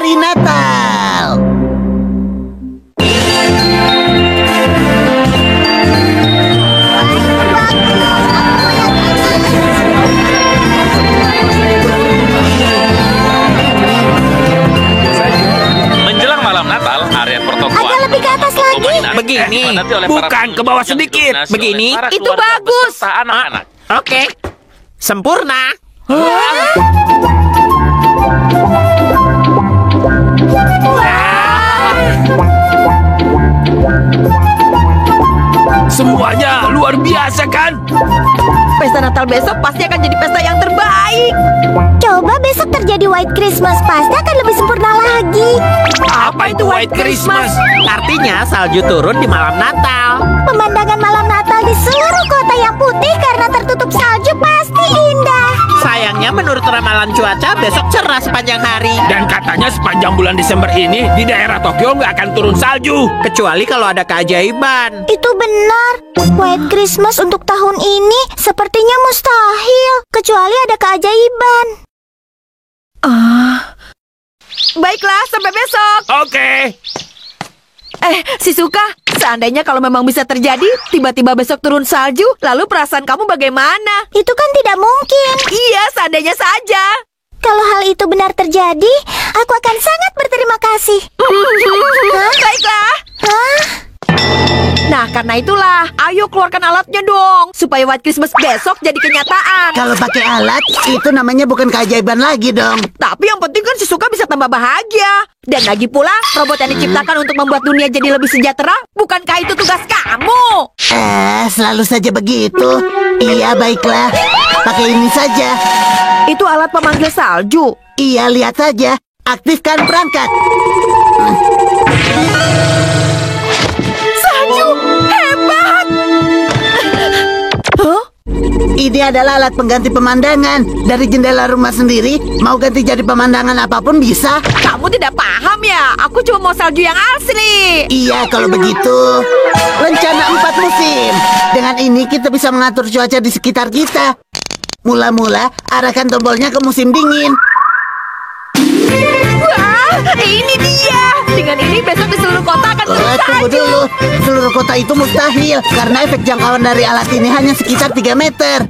Hari Natal. Menjelang malam Natal, area pertokoan Agak lebih ke atas lagi. Begini, bukan ke bawah sedikit. Begini. Itu bagus. Anak-anak. Oke, sempurna. Semuanya luar biasa kan? Pesta Natal besok pasti akan jadi pesta yang terbaik. Coba besok terjadi White Christmas, pasti akan lebih sempurna lagi. Apa itu White Christmas? Artinya salju turun di malam Natal. Pemandangan malam Natal di seluruh kota yang putih karena tertutup salju pasti indah. Sayangnya menurut ramalan cuaca besok cerah sepanjang hari. Dan katanya sepanjang bulan Desember ini di daerah Tokyo nggak akan turun salju. Kecuali kalau ada keajaiban. Itu benar. White Christmas untuk tahun ini sepertinya mustahil, kecuali ada keajaiban. Baiklah, sampai besok. Oke. Shizuka, seandainya kalau memang bisa terjadi, tiba-tiba besok turun salju, lalu perasaan kamu bagaimana? Itu kan tidak mungkin. Iya, seandainya saja. Kalau hal itu benar terjadi, aku akan sangat berterima kasih. Baiklah. Hah? Nah, karena itulah, ayo keluarkan alatnya dong, supaya White Christmas besok jadi kenyataan. Kalau pakai alat, itu namanya bukan keajaiban lagi dong. Tapi yang penting kan Shizuka bisa tambah bahagia. Dan lagi pula, robot yang diciptakan untuk membuat dunia jadi lebih sejahtera, bukankah itu tugas kamu? Selalu saja begitu. Iya, baiklah. Pakai ini saja. Itu alat pemanggil salju. Iya, lihat saja. Aktifkan perangkat. Salju, hebat! Huh? Ini adalah alat pengganti pemandangan. Dari jendela rumah sendiri, mau ganti jadi pemandangan apapun bisa. Kamu tidak paham ya? Aku cuma mau salju yang asli. Iya, kalau begitu. Rencana 4 musim. Dengan ini kita bisa mengatur cuaca di sekitar kita. Mula-mula, arahkan tombolnya ke musim dingin. Wah, ini dia. Dengan ini besok di seluruh kota akan turun Tunggu salju. dulu. Seluruh kota itu mustahil. Karena efek jangkauan dari alat ini hanya sekitar 3 meter.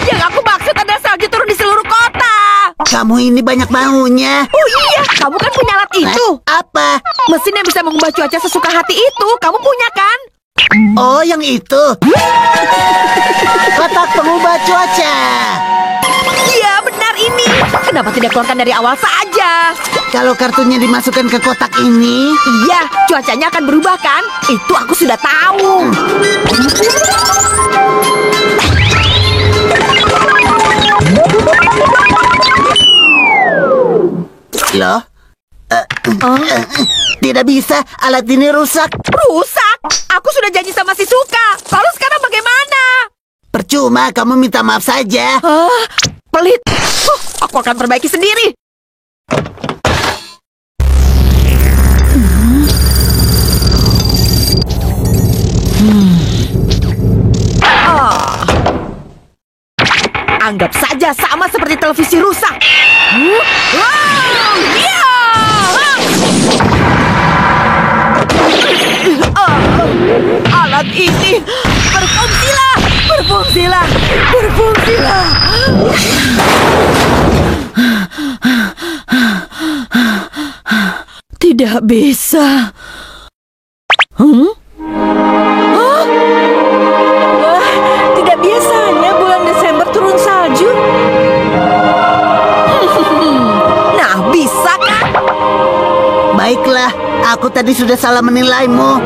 Yang aku maksud adalah salju turun di seluruh kota. Kamu ini banyak maunya. Oh iya, kamu kan punya alat itu. Apa? Mesin yang bisa mengubah cuaca sesuka hati itu, kamu punya kan? Oh, yang itu. Kotak pengubah cuaca. Iya, benar ini. Kenapa tidak keluarkan dari awal saja? Kalau kartunya dimasukkan ke kotak ini, Iya, cuacanya akan berubah kan? Itu aku sudah tahu. loh. Tidak bisa, alat ini rusak. Rusak? Aku sudah janji sama Shizuka. Lalu sekarang bagaimana? Percuma, kamu minta maaf saja. Pelit. Aku akan perbaiki sendiri. Anggap saja sama seperti televisi rusak. Iya! Alat ini berfungsilah, berfungsilah, berfungsilah. Tidak bisa. Wah, tidak biasanya bulan Desember turun salju. Nah, bisa kan? Baiklah, aku tadi sudah salah menilaimu.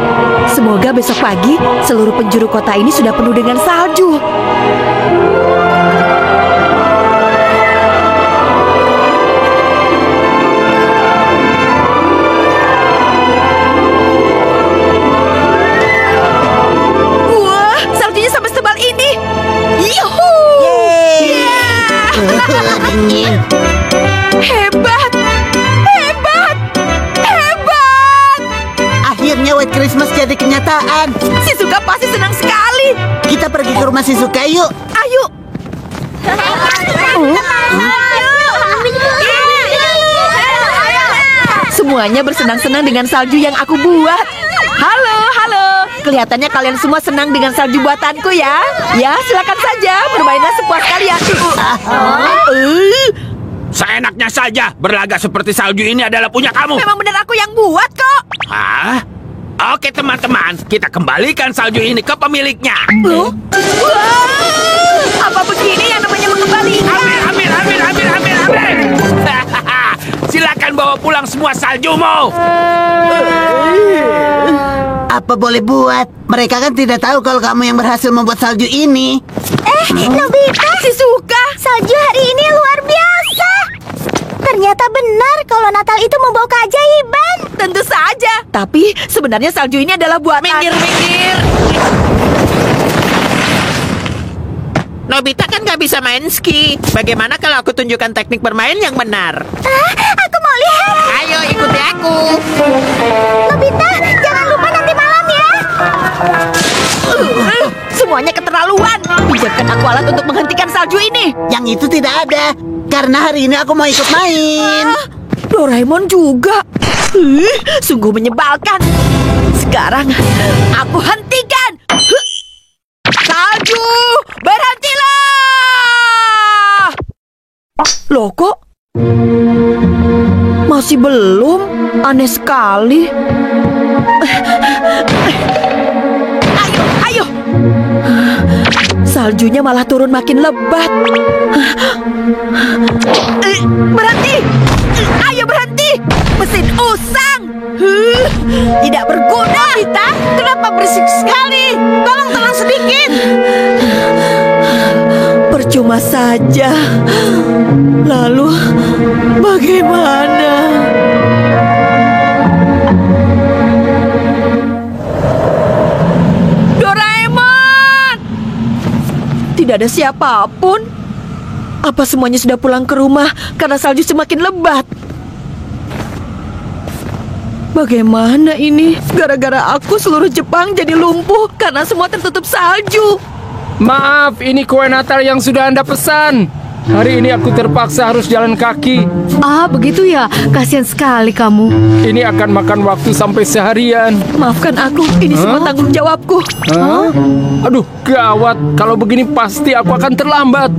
Semoga besok pagi seluruh penjuru kota ini sudah penuh dengan salju. Wah, saljunya sampai setebal ini. Yuhu! Dingin. Hebat! Hebat! Hebat! Akhirnya White Christmas jadi kenyataan. Shizuka pasti senang sekali. Kita pergi ke rumah Shizuka yuk. Ayo. Semuanya bersenang-senang dengan salju yang aku buat. Halo, halo. Kelihatannya kalian semua senang dengan salju buatanku ya. Ya, silakan saja. Bermainlah sepuas kalian. Seenaknya saja, berlagak seperti salju ini adalah punya kamu. Memang benar aku yang buat kok. Hah? Oke teman-teman, kita kembalikan salju ini ke pemiliknya. Wah, apa begini yang namanya mengembalikan? Ambil. Silakan bawa pulang semua saljumu. Apa boleh buat? Mereka kan tidak tahu kalau kamu yang berhasil membuat salju ini. Nobita, Shizuka, salju hari ini luar biasa. Ternyata benar kalau Natal itu membawa keajaiban. tentu saja. Tapi sebenarnya salju ini adalah buatan. Minggir. Nobita kan nggak bisa main ski. Bagaimana kalau aku tunjukkan teknik bermain yang benar? Aku mau lihat. Ayo ikuti aku. Nobita, jangan lupa nanti malam ya. Semuanya keterlaluan. Pinjamkan aku alat untuk menghentikan salju ini. Yang itu tidak ada. Karena hari ini aku mau ikut main. Doraemon juga. Sungguh menyebalkan. Sekarang aku hentikan. Salju, berhentilah! Loh kok? Masih belum? Aneh sekali. Ayo. Saljunya malah turun makin lebat. Berhenti! Ayo berhenti! Mesin usang! Tidak berguna! Kita, kenapa berisik sekali? Tolong tenang sedikit! Percuma saja. Lalu, bagaimana? Doraemon! Tidak ada siapapun. Apa semuanya sudah pulang ke rumah karena salju semakin lebat? Bagaimana ini? Gara-gara aku seluruh Jepang jadi lumpuh karena semua tertutup salju. Maaf, ini kue Natal yang sudah Anda pesan. Hari ini aku terpaksa harus jalan kaki. Ah, begitu ya? Kasihan sekali kamu. Ini akan makan waktu sampai seharian. Maafkan aku, ini semua tanggung jawabku. Hah? Aduh, gawat. Kalau begini pasti aku akan terlambat.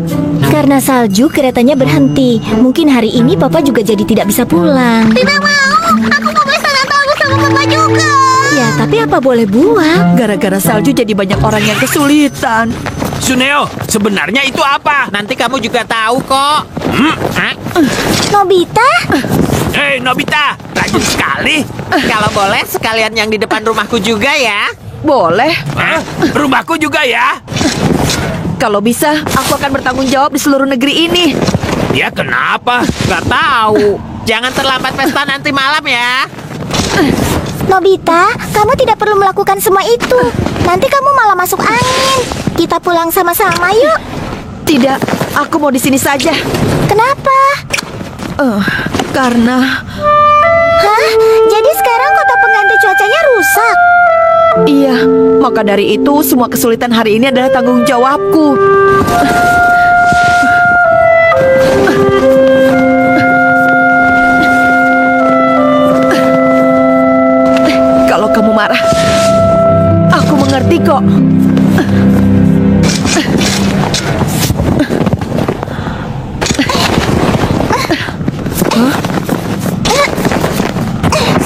Karena salju keretanya berhenti. Mungkin hari ini Papa juga jadi tidak bisa pulang. Tidak mau. Aku mau pesta Natal bersama Papa juga. Ya, tapi apa boleh buat? Gara-gara salju jadi banyak orang yang kesulitan. Suneo, sebenarnya itu apa? Nanti kamu juga tahu kok. Hah? Nobita? Hei Nobita, rajin sekali. Kalau boleh sekalian yang di depan rumahku juga ya. Boleh. Hah? Rumahku juga ya? Kalau bisa, aku akan bertanggung jawab di seluruh negeri ini. Ya kenapa? Gak tahu. Jangan terlambat pesta nanti malam ya. Nobita, kamu tidak perlu melakukan semua itu. Nanti kamu malah masuk angin. Kita pulang sama-sama yuk. Tidak, aku mau di sini saja. Kenapa? Karena Hah? Jadi sekarang kota pengganti cuacanya rusak? iya, maka dari itu semua kesulitan hari ini adalah tanggung jawabku. Kalau kamu marah, aku mengerti kok.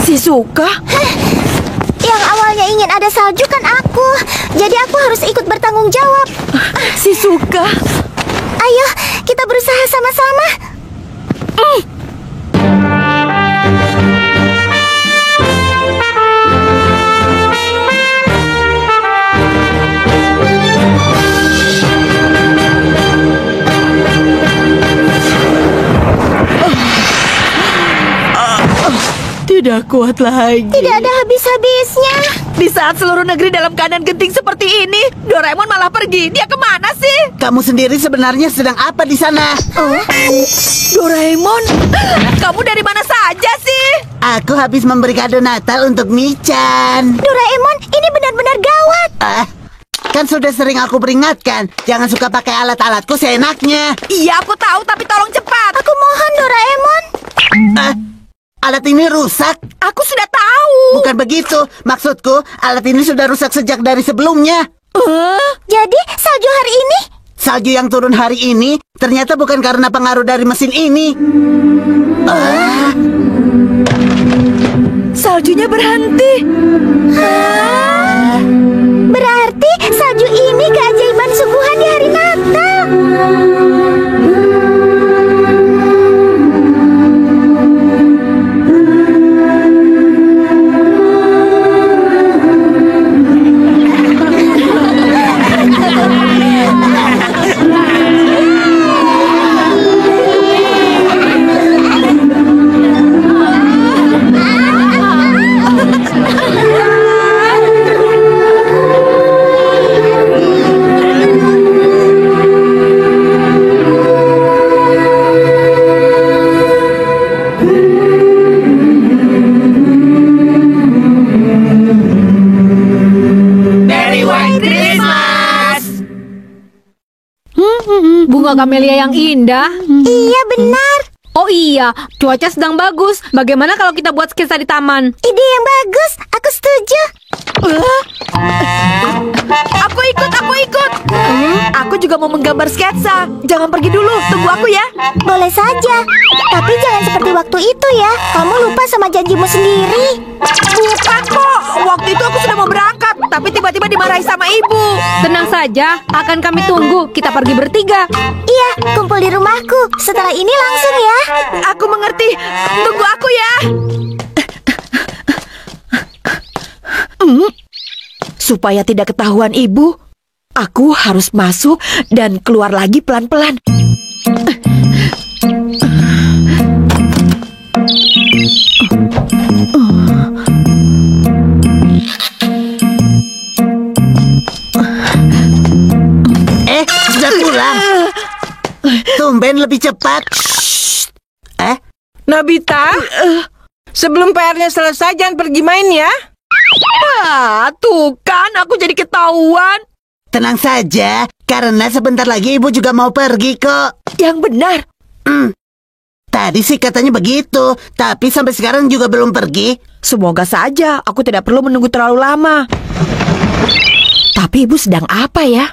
Shizuka? Yang awalnya ingin ada salju kan aku. Jadi aku harus ikut bertanggung jawab. Shizuka? Ayo, kita berusaha sama-sama. Tidak kuat lagi. Tidak ada habis-habisnya. Di saat seluruh negeri dalam keadaan genting seperti ini, Doraemon malah pergi. Dia kemana sih? Kamu sendiri sebenarnya sedang apa di sana? Doraemon, kamu dari mana saja sih? Aku habis memberi kado Natal untuk Michan. Doraemon, ini benar-benar gawat. Kan sudah sering aku peringatkan, jangan suka pakai alat-alatku seenaknya. Iya, aku tahu, tapi tolong cepat. Aku mohon Doraemon. alat ini rusak. Aku sudah tahu. Bukan begitu. Maksudku, alat ini sudah rusak sejak dari sebelumnya. Jadi salju hari ini? Salju yang turun hari ini ternyata bukan karena pengaruh dari mesin ini. Saljunya berhenti. Berarti salju ini keajaiban sungguhan di hari Natal. Bunga kamelia yang indah. Iya benar. Oh iya, cuaca sedang bagus. Bagaimana kalau kita buat sketsa di taman? Ide yang bagus. Aku setuju. Aku ikut. Aku juga mau menggambar sketsa. Jangan pergi dulu, tunggu aku ya. Boleh saja. Tapi jangan seperti waktu itu ya. Kamu lupa sama janjimu sendiri. Bukan kok, waktu itu aku sudah mau berangkat, tapi tiba-tiba dimarahi sama ibu. Tenang saja, akan kami tunggu. Kita pergi bertiga. Iya, kumpul di rumahku. Setelah ini langsung ya. Aku mengerti, tunggu aku ya. Supaya tidak ketahuan ibu, aku harus masuk dan keluar lagi pelan-pelan. Sudah pulang. Tumben lebih cepat. Nobita, sebelum PR-nya selesai jangan pergi main ya. Tuh kan aku jadi ketahuan. Tenang saja, karena sebentar lagi ibu juga mau pergi kok. Yang benar. Tadi sih katanya begitu, tapi sampai sekarang juga belum pergi. Semoga saja aku tidak perlu menunggu terlalu lama. Tapi ibu sedang apa ya?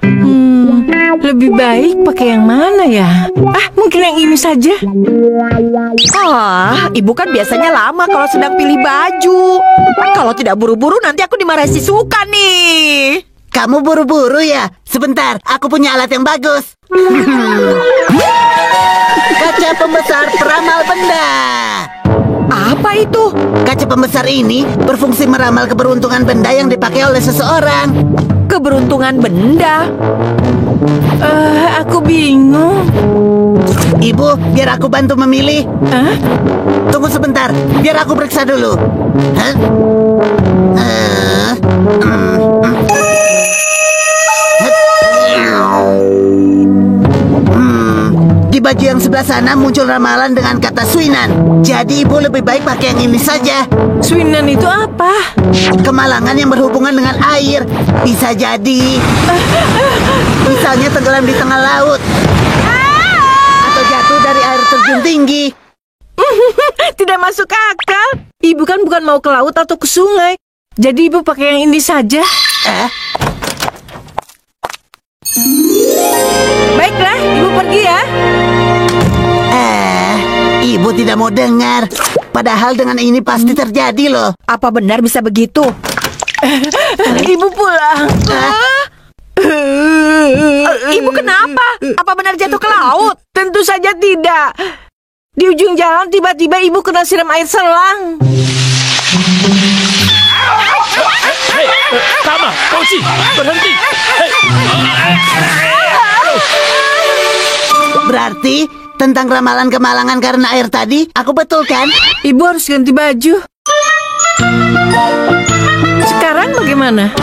Lebih baik pakai yang mana ya? Mungkin yang ini saja. Ibu kan biasanya lama kalau sedang pilih baju. Kalau tidak buru-buru nanti aku dimarahi si Suka nih. Kamu buru-buru ya? Sebentar, aku punya alat yang bagus. Kaca pembesar peramal benda. Apa itu? Kaca pembesar ini berfungsi meramal keberuntungan benda yang dipakai oleh seseorang. Keberuntungan benda? Aku bingung. Ibu, biar aku bantu memilih. Tunggu sebentar, biar aku periksa dulu. Di baju yang sebelah sana muncul ramalan dengan kata Swinan. Jadi ibu lebih baik pakai yang ini saja. Swinan itu apa? Kemalangan yang berhubungan dengan air. Bisa jadi misalnya tenggelam di tengah laut, atau jatuh dari air terjun tinggi. Tidak masuk akal. Ibu kan bukan mau ke laut atau ke sungai. Jadi ibu pakai yang ini saja. Baiklah, ibu pergi ya. Ibu tidak mau dengar. Padahal dengan ini pasti terjadi loh. Apa benar bisa begitu? Ibu pulang. Ibu kenapa? Apa benar jatuh ke laut? Tentu saja tidak. Di ujung jalan tiba-tiba ibu kena siram air selang. Hei, Tama, polisi, berhenti. Berarti tentang ramalan kemalangan karena air tadi, aku betul kan? Ibu harus ganti baju. Sekarang bagaimana?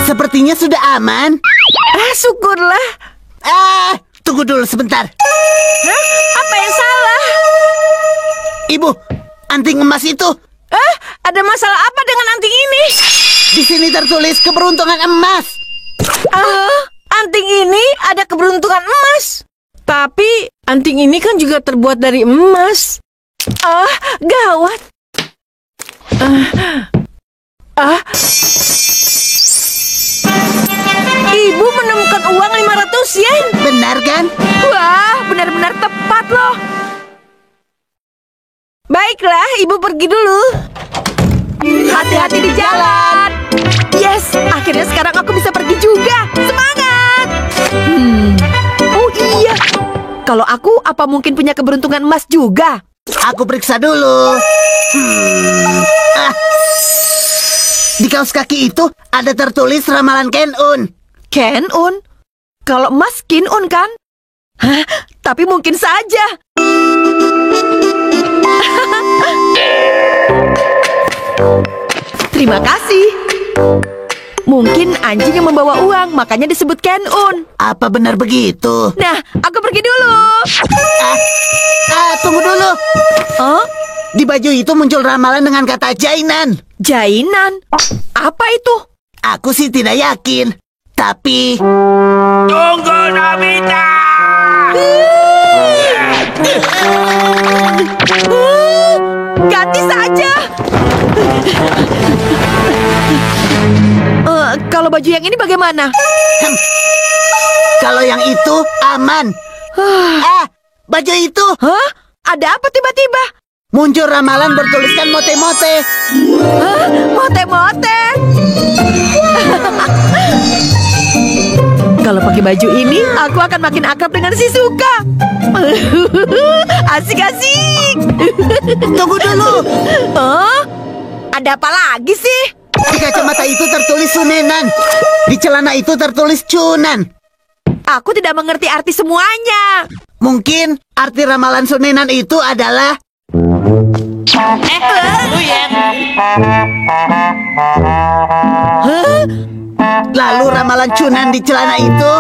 Sepertinya sudah aman. Syukurlah. Tunggu dulu sebentar. Apa yang salah? Ibu, anting emas itu. Ada masalah apa dengan anting ini? Di sini tertulis keberuntungan emas. Anting ini ada keberuntungan emas. Tapi anting ini kan juga terbuat dari emas. Gawat. Ibu menemukan uang 500 yen. Benar kan? Wah, benar-benar tepat loh. Baiklah, ibu pergi dulu. Hati-hati di jalan. Yes, akhirnya sekarang aku bisa pergi juga. Semangat. Oh iya. Kalau aku, apa mungkin punya keberuntungan emas juga? Aku periksa dulu. Di kaos kaki itu ada tertulis ramalan Ken-un. Ken-un? Kalau emas Kin-un kan? Hah? Tapi mungkin saja. Terima kasih. Mungkin anjing yang membawa uang, makanya disebut Ken-un. Apa benar begitu? Nah, aku pergi dulu. Tunggu dulu. Oh? Di baju itu muncul ramalan dengan kata jainan. Jainan? Apa itu? Aku sih tidak yakin. Tapi... Tunggu, Nobita! Ganti saja. Kalau baju yang ini bagaimana? Kalau yang itu aman. Baju itu. Hah? Ada apa tiba-tiba? Muncul ramalan bertuliskan mote-mote. Hah? Mote-mote? Kalau pakai baju ini, aku akan makin akrab dengan Shizuka. Asik-asik. Tunggu dulu. Ada apa lagi sih? Di kacamata itu tertulis Sunenan. Di celana itu tertulis Chunan. Aku tidak mengerti arti semuanya. Mungkin arti ramalan Sunenan itu adalah... Lalu ramalan Chunan di celana itu...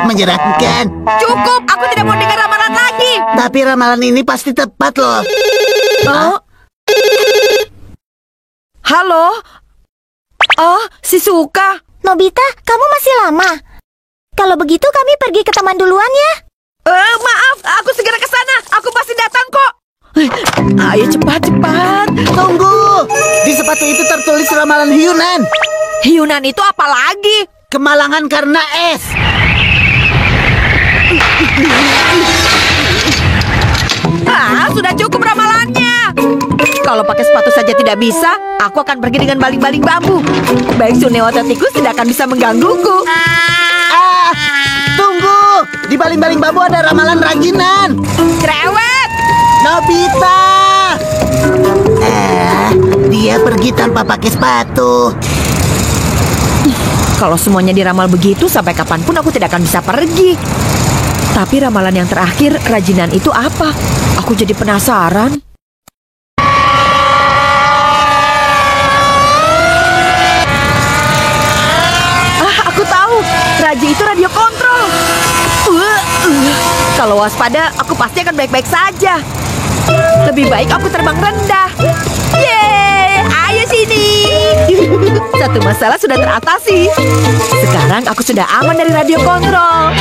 Menyeramkan. Cukup, aku tidak mau dengar ramalan lagi. Tapi ramalan ini pasti tepat loh. Halo? Shizuka. Nobita, kamu masih lama? Kalau begitu kami pergi ke taman duluan ya. Maaf, aku segera ke sana. Aku pasti datang kok. Ayo cepat-cepat. Tunggu. Di sepatu itu tertulis ramalan Hyunan. Hyunan itu apa lagi? Kemalangan karena es. Sudah cukup ramalannya. Kalau pakai sepatu saja tidak bisa, aku akan pergi dengan baling-baling bambu. Baik Suneo atau tikus tidak akan bisa menggangguku. Tunggu. Di baling-baling bambu ada ramalan Raginan. Cerewet. Nobita. Dia pergi tanpa pakai sepatu. Kalau semuanya diramal begitu, sampai kapanpun aku tidak akan bisa pergi. Tapi ramalan yang terakhir, Rajinan itu apa? Aku jadi penasaran. Aku tahu. Raji itu radio kontrol. Kalau waspada, aku pasti akan baik-baik saja. Lebih baik aku terbang rendah. Yeay, ayo sini. Satu masalah sudah teratasi. Sekarang aku sudah aman dari radio kontrol.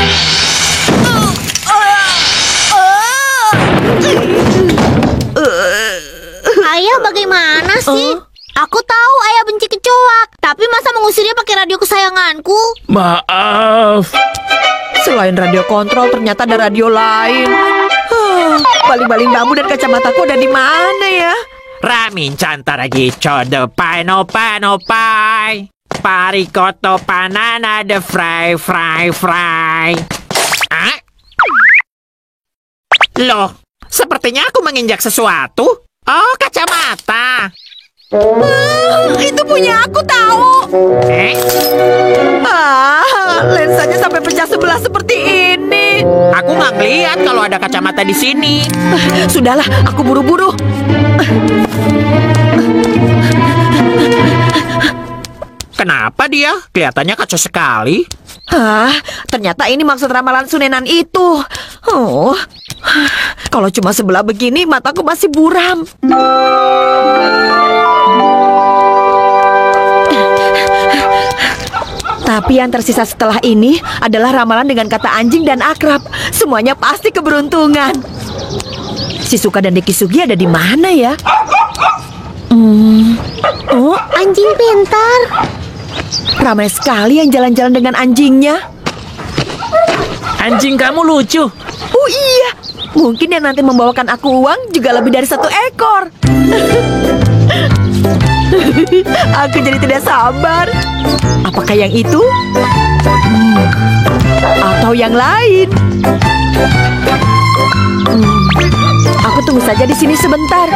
Ayah bagaimana sih? Aku tahu ayah benci kecoak, tapi masa mengusirnya pakai radio kesayanganku? Maaf. Selain radio kontrol, ternyata ada radio lain. Baling-baling bambu dan kacamataku ada di mana ya? Ramin cantara gicho de pai no pai. Parikoto panana de fry. Loh, sepertinya aku menginjak sesuatu. Oh, kacamata. Itu punya aku tahu. Lensanya sampai pecah sebelah seperti ini. Aku nggak ngeliat kalau ada kacamata di sini. Sudahlah, aku buru-buru. Kenapa dia? Kelihatannya kacau sekali. Ternyata ini maksud ramalan Sunenan itu. Kalau cuma sebelah begini, mataku masih buram. Tapi yang tersisa setelah ini adalah ramalan dengan kata anjing dan akrab. Semuanya pasti keberuntungan. Shizuka dan Dekisugi ada di mana ya? Oh, Anjing pintar. ramai sekali yang jalan-jalan dengan anjingnya. Anjing kamu lucu. Oh iya, mungkin yang nanti membawakan aku uang juga lebih dari 1 ekor. Aku jadi tidak sabar. Apakah yang itu? Atau yang lain? Aku tunggu saja di sini sebentar.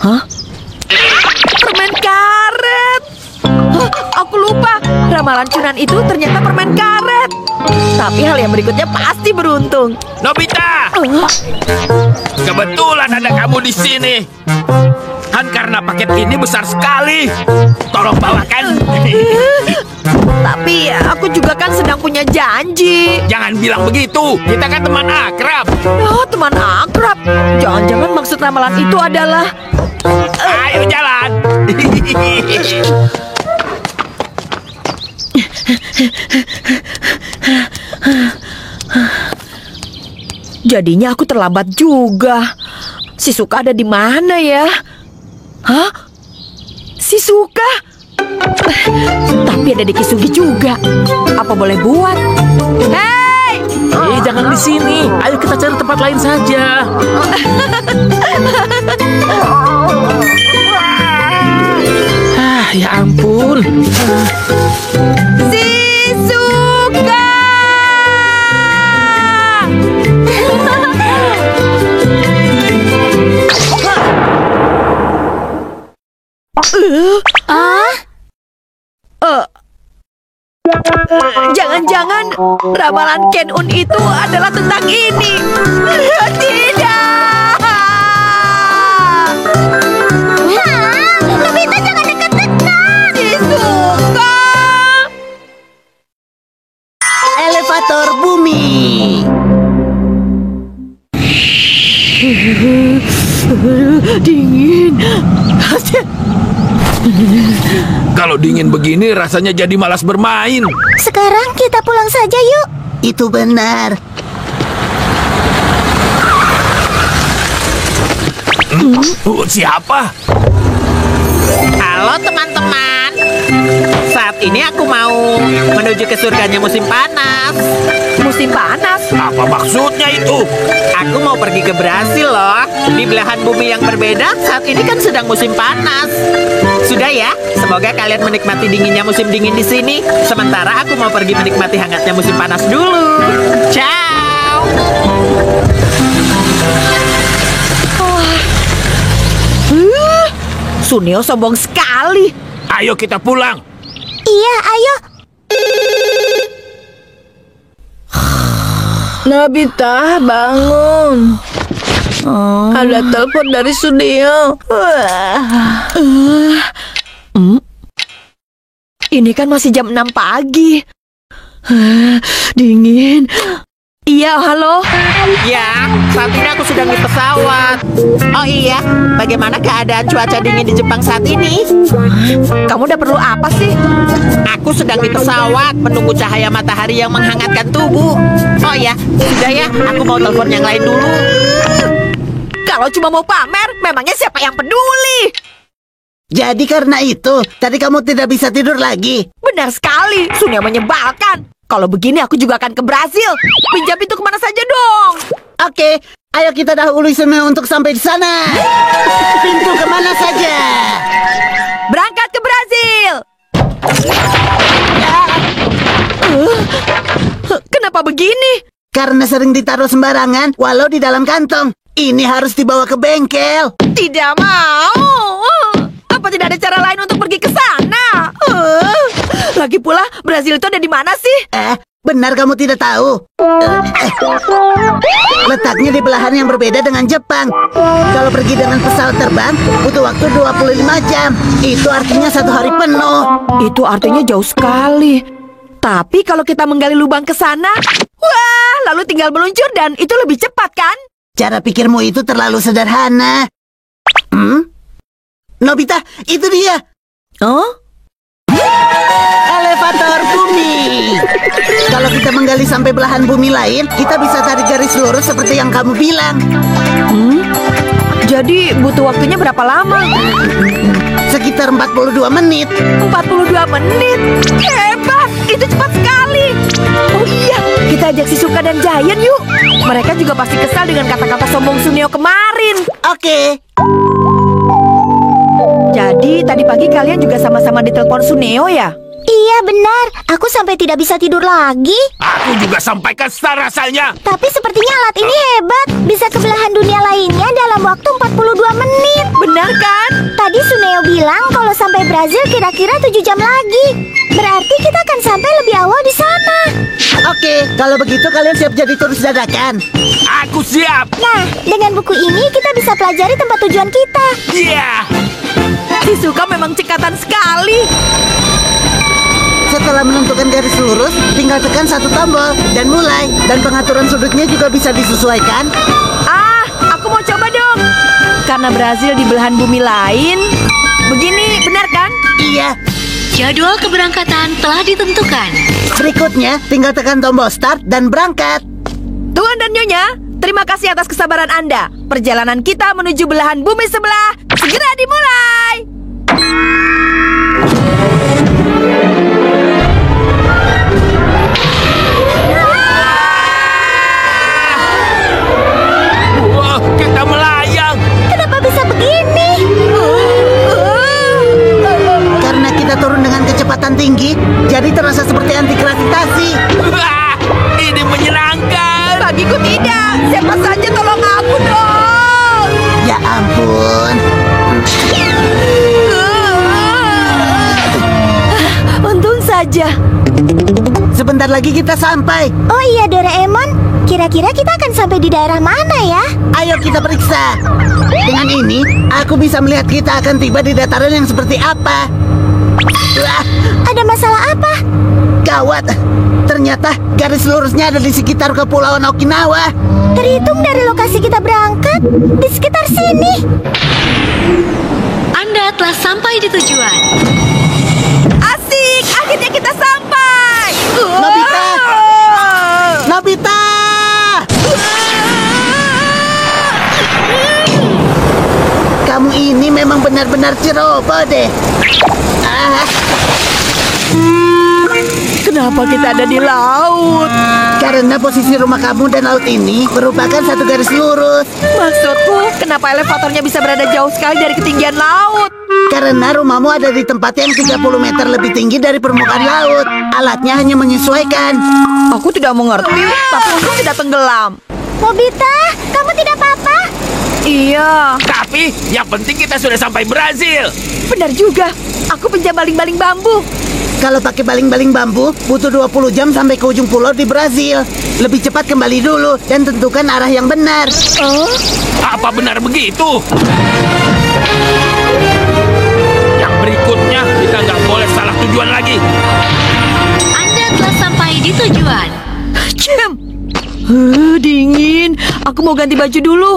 Hah? Permen karet. Aku lupa. Ramalan Chunan itu ternyata permen karet. Tapi hal yang berikutnya pasti beruntung. Nobita, kebetulan ada kamu di sini. Kan karena paket ini besar sekali. Tolong bawakan. Tapi aku juga kan sedang punya janji. Jangan bilang begitu. Kita kan teman akrab. Oh, teman akrab. Jangan-jangan maksud ramalan itu adalah... Ayo jalan. Jadinya aku terlambat juga. Shizuka ada di mana ya? Hah? Shizuka? Tapi ada Dekisugi juga. Apa boleh buat? Hei! Jangan di sini. Ayo kita cari tempat lain saja. Ya ampun. Shizuka! Jangan-jangan ramalan Ken-un itu adalah tentang ini. Tidak! Nobita jangan dekat-dekat. Shizuka! Elevator bumi. Dingin. Kalau dingin begini rasanya jadi malas bermain. Sekarang kita pulang saja yuk. Itu benar. Siapa? Halo teman-teman. Saat ini aku mau menuju ke surganya musim panas. Musim panas? Apa maksudnya itu? Aku mau pergi ke Brasil loh. Di belahan bumi yang berbeda, saat ini kan sedang musim panas. Sudah ya, semoga kalian menikmati dinginnya musim dingin di sini. Sementara aku mau pergi menikmati hangatnya musim panas dulu. Ciao. Suneo sombong sekali. Ayo kita pulang. Iya, ayo. Nobita, bangun. Ada telepon dari Suneo. Ini kan masih jam 6 pagi. Dingin. Iya, halo. Ya, saat ini aku sedang di pesawat. Oh iya, bagaimana keadaan cuaca dingin di Jepang saat ini? Kamu udah perlu apa sih? Aku sedang di pesawat menunggu cahaya matahari yang menghangatkan tubuh. Oh ya, sudah ya, aku mau telepon yang lain dulu. Kalau cuma mau pamer, memangnya siapa yang peduli? Jadi karena itu, tadi kamu tidak bisa tidur lagi. Benar sekali, Suneo menyebalkan. Kalau begini aku juga akan ke Brasil. Pinjam itu kemana saja dong. Oke, ayo kita dahului semua untuk sampai di sana. Pintu kemana saja? Berangkat ke Brasil. Kenapa begini? Karena sering ditaruh sembarangan, walau di dalam kantong. Ini harus dibawa ke bengkel. Tidak mau. Apa tidak ada cara lain untuk pergi ke sana? Lagi pula, Brasil itu ada di mana sih? Benar kamu tidak tahu? Letaknya di belahan yang berbeda dengan Jepang. Kalau pergi dengan pesawat terbang, butuh waktu 25 jam. Itu artinya 1 hari penuh. Itu artinya jauh sekali. Tapi kalau kita menggali lubang ke sana, wah, lalu tinggal meluncur dan itu lebih cepat kan? Cara pikirmu itu terlalu sederhana. Nobita, itu dia. Oh? Elevator bumi. Kalau kita menggali sampai belahan bumi lain, kita bisa tarik garis lurus seperti yang kamu bilang. Jadi butuh waktunya berapa lama? Sekitar 42 menit. 42 menit? Hebat! Itu cepat sekali! Oh iya, kita ajak Shizuka dan Giant yuk. Mereka juga pasti kesal dengan kata-kata sombong Suneo kemarin. Oke. Jadi tadi pagi kalian juga sama-sama ditelepon Suneo ya? Iya benar, aku sampai tidak bisa tidur lagi. Aku juga sampai kesal rasanya. Tapi sepertinya alat ini hebat. Bisa ke belahan dunia lainnya dalam waktu 42 menit. Benar kan? Tadi Suneo bilang kalau sampai Brazil kira-kira 7 jam lagi. Berarti kita akan sampai lebih awal di sana. Oke, kalau begitu kalian siap jadi turis dadakan. Aku siap. Nah, dengan buku ini kita bisa pelajari tempat tujuan kita. Iya. Shizuka memang cekatan sekali. Setelah menentukan garis lurus, tinggal tekan satu tombol dan mulai. Dan pengaturan sudutnya juga bisa disesuaikan. Ah, aku mau coba dong. Karena Brazil di belahan bumi lain. Begini, benar kan? Iya. Jadwal keberangkatan telah ditentukan. Berikutnya, tinggal tekan tombol start dan berangkat. Tuan dan Nyonya, terima kasih atas kesabaran Anda. Perjalanan kita menuju belahan bumi sebelah segera dimulai. Wah, kita melayang. Kenapa bisa begini? Karena kita turun dengan kecepatan tinggi, jadi terasa seperti anti gravitasi. Wah, ini menyenangkan. Bagiku tidak. Siapa saja tolong aku dong. Ya ampun. Untung saja. Sebentar lagi kita sampai. Oh iya Doraemon, kira-kira kita akan sampai di daerah mana ya? Ayo kita periksa. Dengan ini, aku bisa melihat kita akan tiba di dataran yang seperti apa. Wah, Ada masalah apa? gawat. Ternyata garis lurusnya ada di sekitar Kepulauan Okinawa. Terhitung dari lokasi kita berangkat, di sekitar sini. Anda telah sampai di tujuan. Asik, akhirnya kita sampai. Nobita! Nobita! Kamu ini memang benar-benar ceroboh deh. Ah, Kenapa kita ada di laut? karena posisi rumah kamu dan laut ini merupakan satu garis lurus. Maksudku, kenapa elevatornya bisa berada jauh sekali dari ketinggian laut? Karena rumahmu ada di tempat yang 30 meter lebih tinggi dari permukaan laut. Alatnya hanya menyesuaikan. Aku tidak mengerti, tapi untung tidak tenggelam. Nobita, kamu tidak apa-apa? Iya, Tapi yang penting kita sudah sampai Brazil. benar juga. Aku pinjam baling-baling bambu. Kalau pakai baling-baling bambu, butuh 20 jam sampai ke ujung pulau di Brazil. Lebih cepat kembali dulu dan tentukan arah yang benar. Apa benar begitu? Yang berikutnya kita nggak boleh salah tujuan lagi. Anda telah sampai di tujuan. Cem. Dingin. Aku mau ganti baju dulu.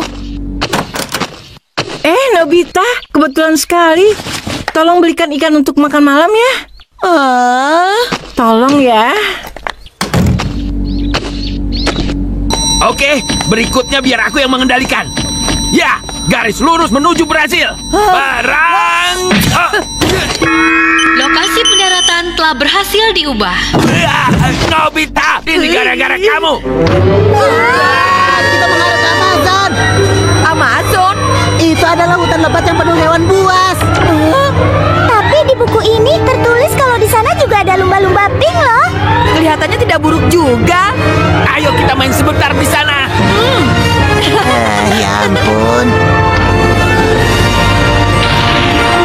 Nobita, kebetulan sekali. Tolong belikan ikan untuk makan malam ya. Tolong ya. Oke, berikutnya biar aku yang mengendalikan. Ya, garis lurus menuju Brazil. Lokasi pendaratan telah berhasil diubah. Nobita, ini gara-gara kamu. Kita mengarah ke Amazon. Amazon? Itu adalah hutan lebat yang penuh hewan buas. Tapi di buku ini tertulis kalau di sana juga ada lumba-lumba pink loh. Kelihatannya tidak buruk juga. Ayo kita main sebentar di sana. Ya ampun.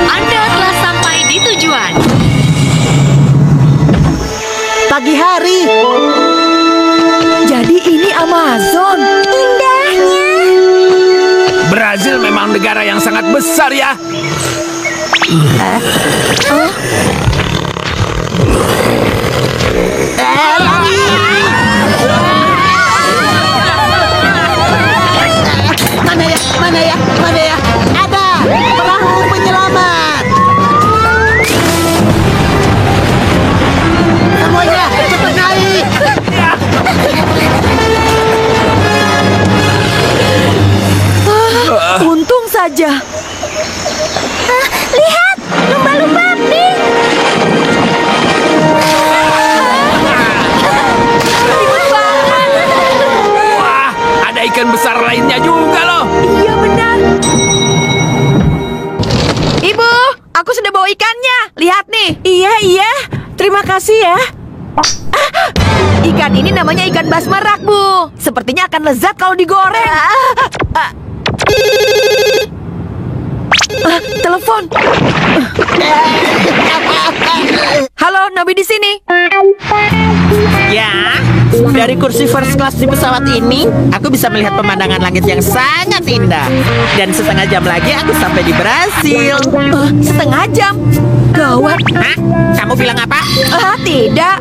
Anda telah sampai di tujuan. Pagi hari. Jadi ini Amazon. Indahnya. Brazil memang negara yang sangat besar ya. Mana ya? Ada perahu penyelamat. saja. Lihat, lumba-lumba pink. Wah, ada ikan besar lainnya juga loh. Iya benar. Ibu, aku sudah bawa ikannya. Lihat nih. Iya. Terima kasih ya. Ikan ini namanya ikan basmerak, Bu. Sepertinya akan lezat kalau digoreng. Telepon. Halo, Nobi di sini. Ya, dari kursi first class di pesawat ini, aku bisa melihat pemandangan langit yang sangat indah. Dan setengah jam lagi aku sampai di Brasil. Setengah jam? Gawat. Hah? Kamu bilang apa? Tidak.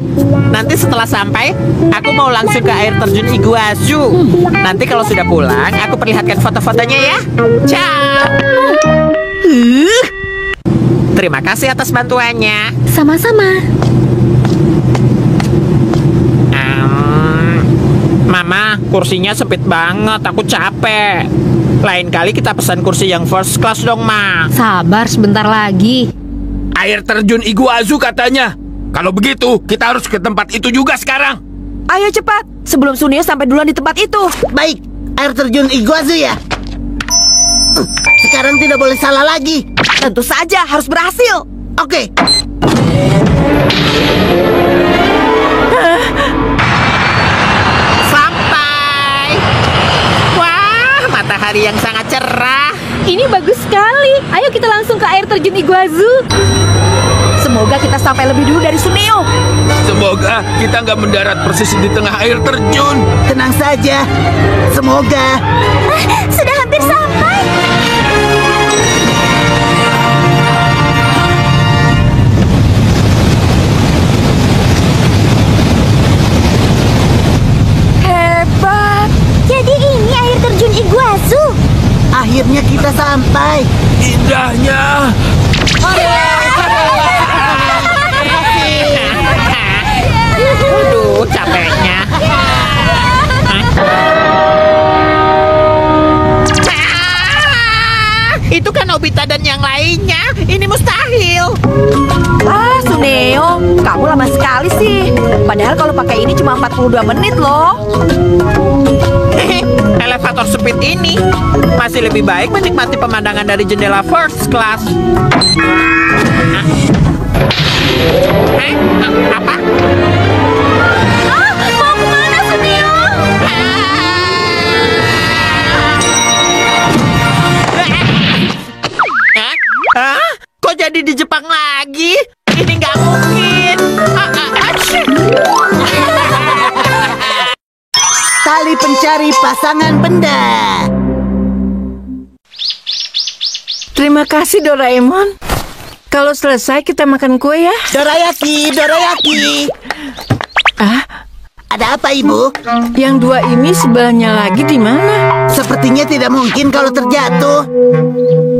Nanti setelah sampai, aku mau langsung ke air terjun Iguazu. Nanti kalau sudah pulang, aku perlihatkan foto-fotonya ya. Ciao. Terima kasih atas bantuannya. Sama-sama. Mama, kursinya sempit banget. Aku capek. Lain kali kita pesan kursi yang first class dong, Ma. Sabar sebentar lagi. Air terjun Iguazu katanya. Kalau begitu, kita harus ke tempat itu juga sekarang. Ayo cepat, sebelum Sunio sampai duluan di tempat itu. Baik, air terjun Iguazu ya. Sekarang tidak boleh salah lagi. Tentu saja harus berhasil. Oke. Sampai. Wah, matahari yang sangat cerah. Ini bagus sekali. Ayo kita langsung ke air terjun Iguazu. Semoga kita sampai lebih dulu dari Sunio. Semoga kita nggak mendarat persis di tengah air terjun. Tenang saja. Semoga. Sudah hampir sampai. Hebat. Jadi ini air terjun Iguazu. Akhirnya kita sampai. Indahnya. Aduh, capeknya. Itu kan Nobita dan yang lainnya. Ini mustahil. Suneo, kamu lama sekali sih. Padahal kalau pakai ini cuma 42 menit loh. Elevator sempit ini masih lebih baik menikmati pemandangan dari jendela first class. Apa? Mau kemana, Suneo? Kok jadi di Jepang lagi? Ini nggak mungkin. Tali pencari pasangan benda. Terima kasih Doraemon. Kalau selesai kita makan kue ya. Dorayaki. Ada apa, Ibu? Yang dua ini sebelahnya lagi di mana? Sepertinya tidak mungkin kalau terjatuh.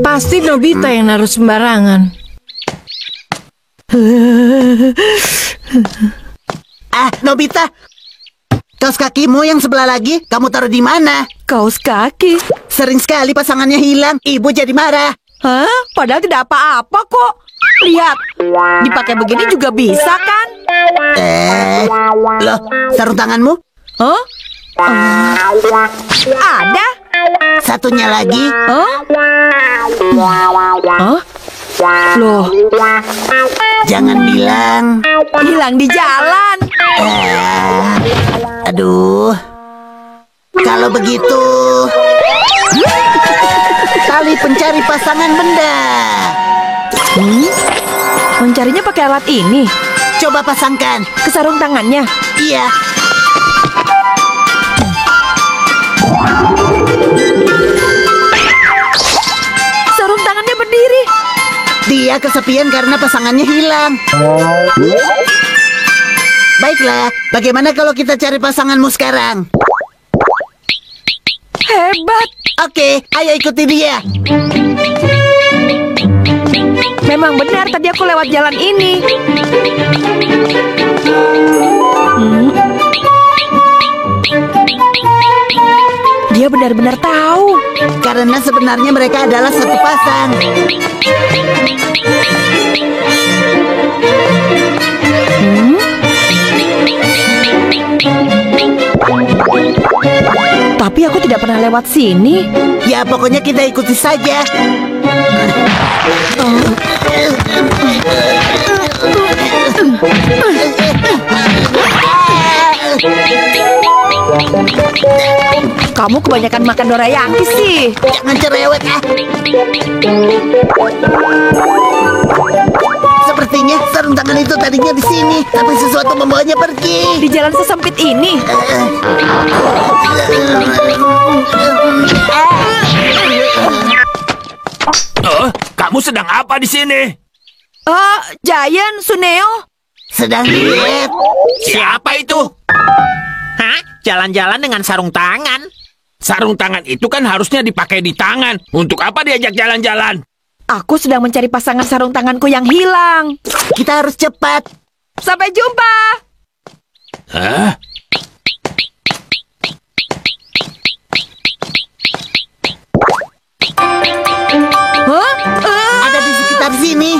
Pasti Nobita yang naruh sembarangan. Nobita. Kaos kakimu yang sebelah lagi, kamu taruh di mana? Kaos kaki? Sering sekali pasangannya hilang, ibu jadi marah. Hah? Padahal tidak apa-apa kok. Lihat, dipakai begini juga bisa kan? Loh, sarung tanganmu? Hah? Ada? Satunya lagi? Hah? Loh, Jangan bilang. hilang di jalan. Aduh. Kalau begitu, tali pencari pasangan benda. Mencarinya pakai alat ini. Coba pasangkan. Ke sarung tangannya. Iya. Sarung tangannya berdiri. Dia kesepian karena pasangannya hilang. Baiklah, bagaimana kalau kita cari pasanganmu sekarang? Hebat. Oke, ayo ikuti dia. Memang benar tadi aku lewat jalan ini. Dia benar-benar tahu. Karena sebenarnya mereka adalah satu pasang. Tapi aku tidak pernah lewat sini. Ya, pokoknya kita ikuti saja. Kamu kebanyakan makan dorayaki sih. Jangan cerewet, ah. Sepertinya sarung tangan itu tadinya di sini, tapi sesuatu membawanya pergi. Di jalan sesempit ini. Kamu sedang apa di sini? Giant, Suneo. Sedang diet. Siapa itu? Hah? Jalan-jalan dengan sarung tangan? Sarung tangan itu kan harusnya dipakai di tangan. Untuk apa diajak jalan-jalan? Aku sedang mencari pasangan sarung tanganku yang hilang. Kita harus cepat. Sampai jumpa. Hah? Ada di sekitar sini.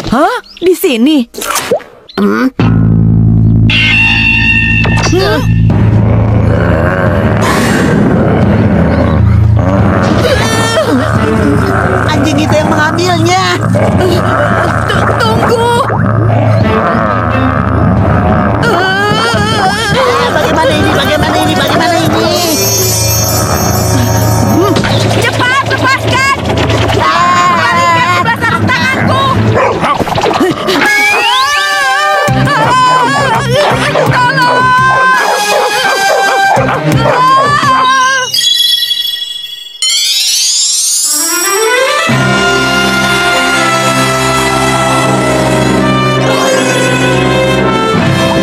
Hah? Di sini? Anjing itu yang mengambilnya. Tunggu. Bagaimana ini? Bagaimana ini? Bagaimana ini? Cepat, lepaskan. Balikan sebelah sarung tanganku. Tolong.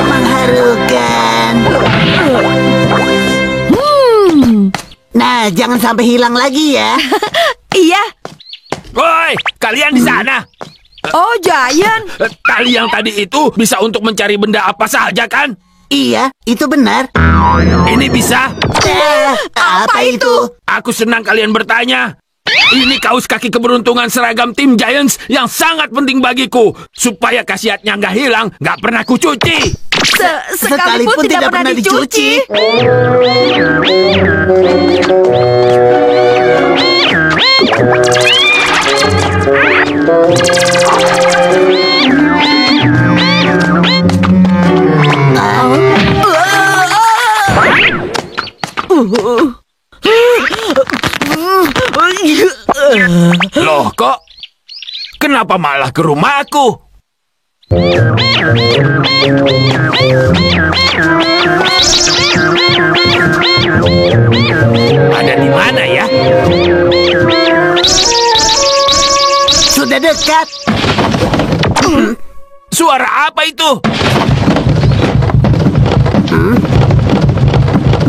Mengharukan. Nah, jangan sampai hilang lagi ya. Iya. Woi, kalian di sana. Oh, Giant. Tali yang tadi itu bisa untuk mencari benda apa saja kan? Iya, itu benar. Ini bisa? Apa itu? Aku senang kalian bertanya. Ini kaos kaki keberuntungan seragam tim Giants yang sangat penting bagiku. Supaya khasiatnya nggak hilang, nggak pernah kucuci. Sekalipun tidak pernah dicuci. Loh kok? Kenapa malah ke rumahku? Ada di mana ya? Sudah dekat. Suara apa itu?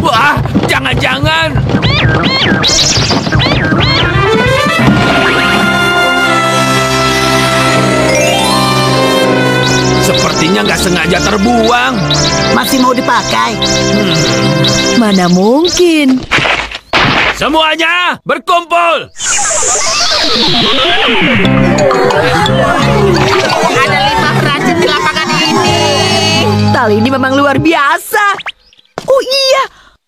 Wah, jangan-jangan. Sepertinya nggak sengaja terbuang. Masih mau dipakai? Mana mungkin. Semuanya berkumpul. Ada 5 racun di lapangan ini. Tali ini memang luar biasa. Oh iya,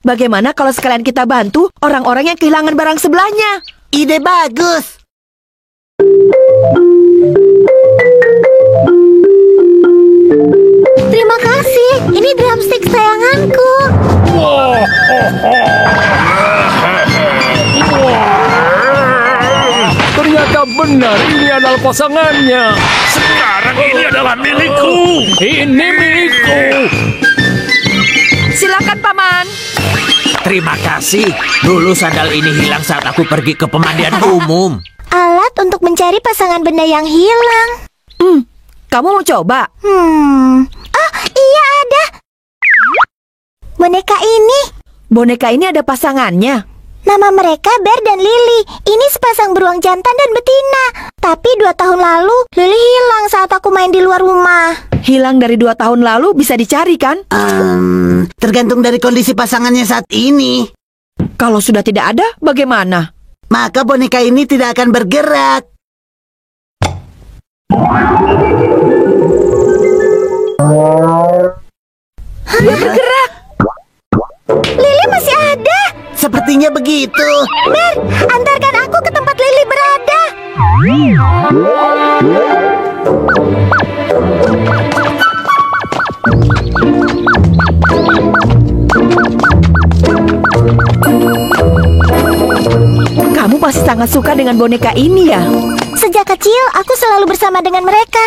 bagaimana kalau sekalian kita bantu orang-orang yang kehilangan barang sebelahnya? Ide bagus. Terima kasih. Ini drumstick sayanganku. Ternyata benar ini adalah pasangannya. Sekarang ini adalah milikku. Ini milikku. Silakan, Paman. Terima kasih. Dulu sandal ini hilang saat aku pergi ke pemandian umum. Alat untuk mencari pasangan benda yang hilang. Kamu mau coba? Oh, iya ada. Boneka ini. Boneka ini ada pasangannya. Nama mereka Bear dan Lily. Ini sepasang beruang jantan dan betina. Tapi 2 tahun lalu, Lily hilang saat aku main di luar rumah. Hilang dari 2 tahun lalu bisa dicari kan? Tergantung dari kondisi pasangannya saat ini. Kalau sudah tidak ada, bagaimana? Maka boneka ini tidak akan bergerak. Dia bergerak. Lili masih ada. Sepertinya begitu. Ber, antarkan aku ke tempat Lili berada. Kamu pasti sangat suka dengan boneka ini ya? Sejak kecil, aku selalu bersama dengan mereka.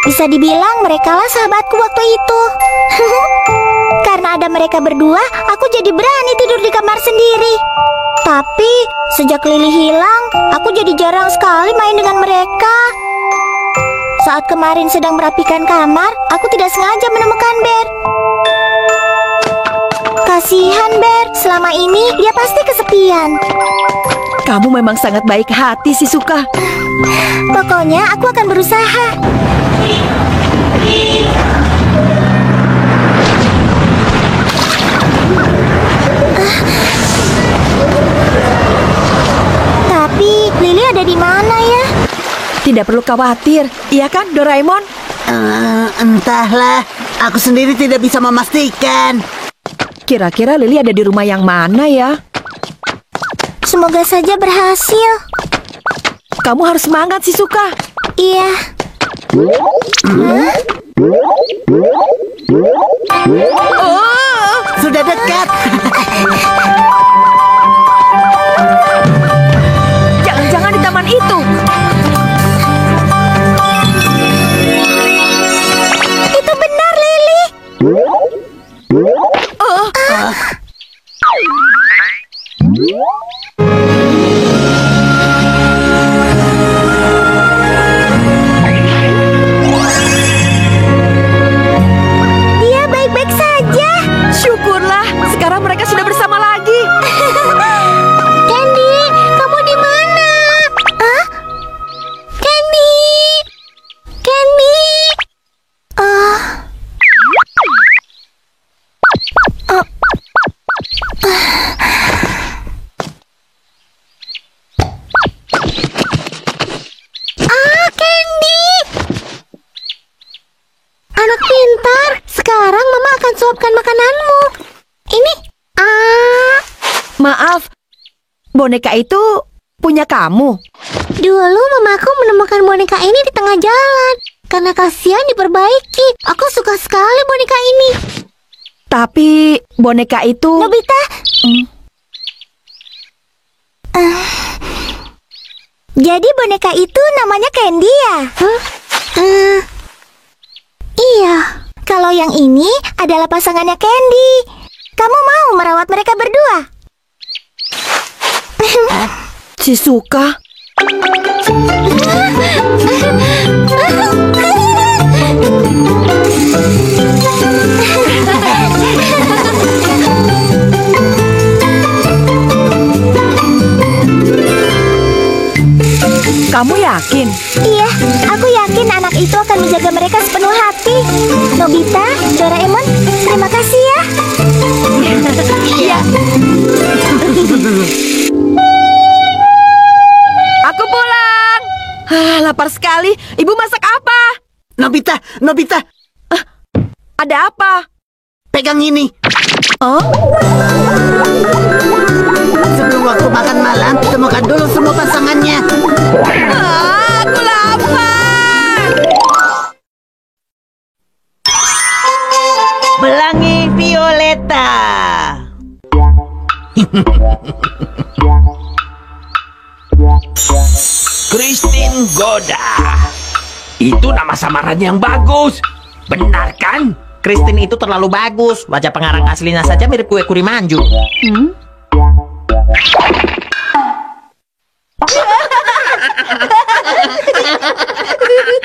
Bisa dibilang merekalah sahabatku waktu itu. Karena ada mereka berdua, aku jadi berani tidur di kamar sendiri. Tapi, sejak Lili hilang, aku jadi jarang sekali main dengan mereka. Saat kemarin sedang merapikan kamar, aku tidak sengaja menemukan Ber. Kasihan Ber, selama ini dia pasti kesepian. Kamu memang sangat baik hati, Shizuka. Pokoknya aku akan berusaha. Tapi Lili ada di mana ya? Tidak perlu khawatir, iya kan Doraemon? Entahlah, aku sendiri tidak bisa memastikan. Kira-kira Lili ada di rumah yang mana ya? Semoga saja berhasil. Kamu harus semangat, Shizuka. Iya. Sudah dekat. Jangan-jangan di taman itu. Itu benar, Lili. Dia baik-baik saja. Syukurlah, sekarang mereka sudah bersama lagi. Candy, kamu di mana? Hah? Candy? Candy? Candy! Anak pintar, sekarang Mama akan suapkan makananmu. Ini, Maaf, boneka itu punya kamu. Dulu mamaku menemukan boneka ini di tengah jalan. Karena kasihan diperbaiki. Aku suka sekali boneka ini. Tapi boneka itu... Nobita. Jadi boneka itu namanya Candy ya? Iya. Kalau yang ini adalah pasangannya Candy. Kamu mau merawat mereka berdua? Shizuka. Kamu yakin? Iya, aku yakin anak itu akan menjaga mereka sepenuh hati. Nobita, Doraemon, terima kasih ya. Iya. Aku pulang. Lapar sekali. Ibu masak apa? Nobita, Ada apa? pegang ini. Oh? Sebelum waktu makan malam, temukan dulu semua pasangannya. Aku lapar. Pelangi Violeta. Christine Goda. Itu nama samaran yang bagus. Benar kan? Christine itu terlalu bagus. Wajah pengarang aslinya saja mirip kue Kurimanju.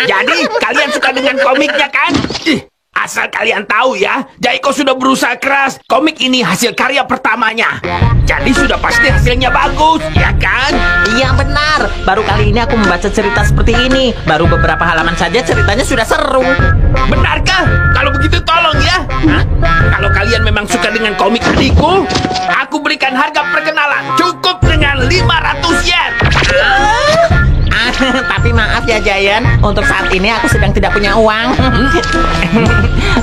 Jadi kalian suka dengan komiknya kan? Asal kalian tahu ya, Jaiko sudah berusaha keras. Komik ini hasil karya pertamanya. Jadi sudah pasti hasilnya bagus, ya kan? Iya benar. Baru kali ini aku membaca cerita seperti ini. Baru beberapa halaman saja ceritanya sudah seru. Benarkah? Kalau begitu tolong ya. Hah? Kalau kalian memang suka dengan komik adikku, aku berikan harga perkenalan cukup dengan 500 yen. Tapi maaf ya Giant, untuk saat ini aku sedang tidak punya uang.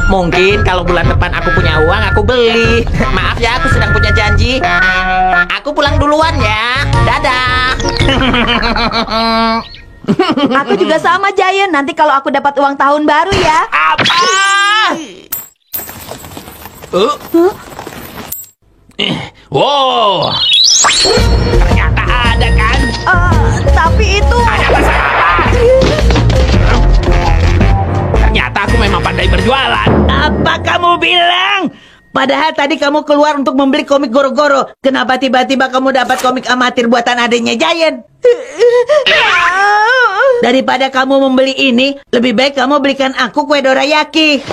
Mungkin kalau bulan depan aku punya uang, aku beli. Maaf ya, aku sedang punya janji. Aku pulang duluan ya. Dadah. Aku juga sama, Giant. Nanti kalau aku dapat uang tahun baru ya. Apa? Wow, ternyata ada kan? Tapi itu... Ada masalah apa? Ternyata aku memang pandai berjualan. Apa kamu bilang? Padahal tadi kamu keluar untuk membeli komik Goro-Goro. Kenapa tiba-tiba kamu dapat komik amatir buatan adiknya Giant? Daripada kamu membeli ini, lebih baik kamu belikan aku kue dorayaki.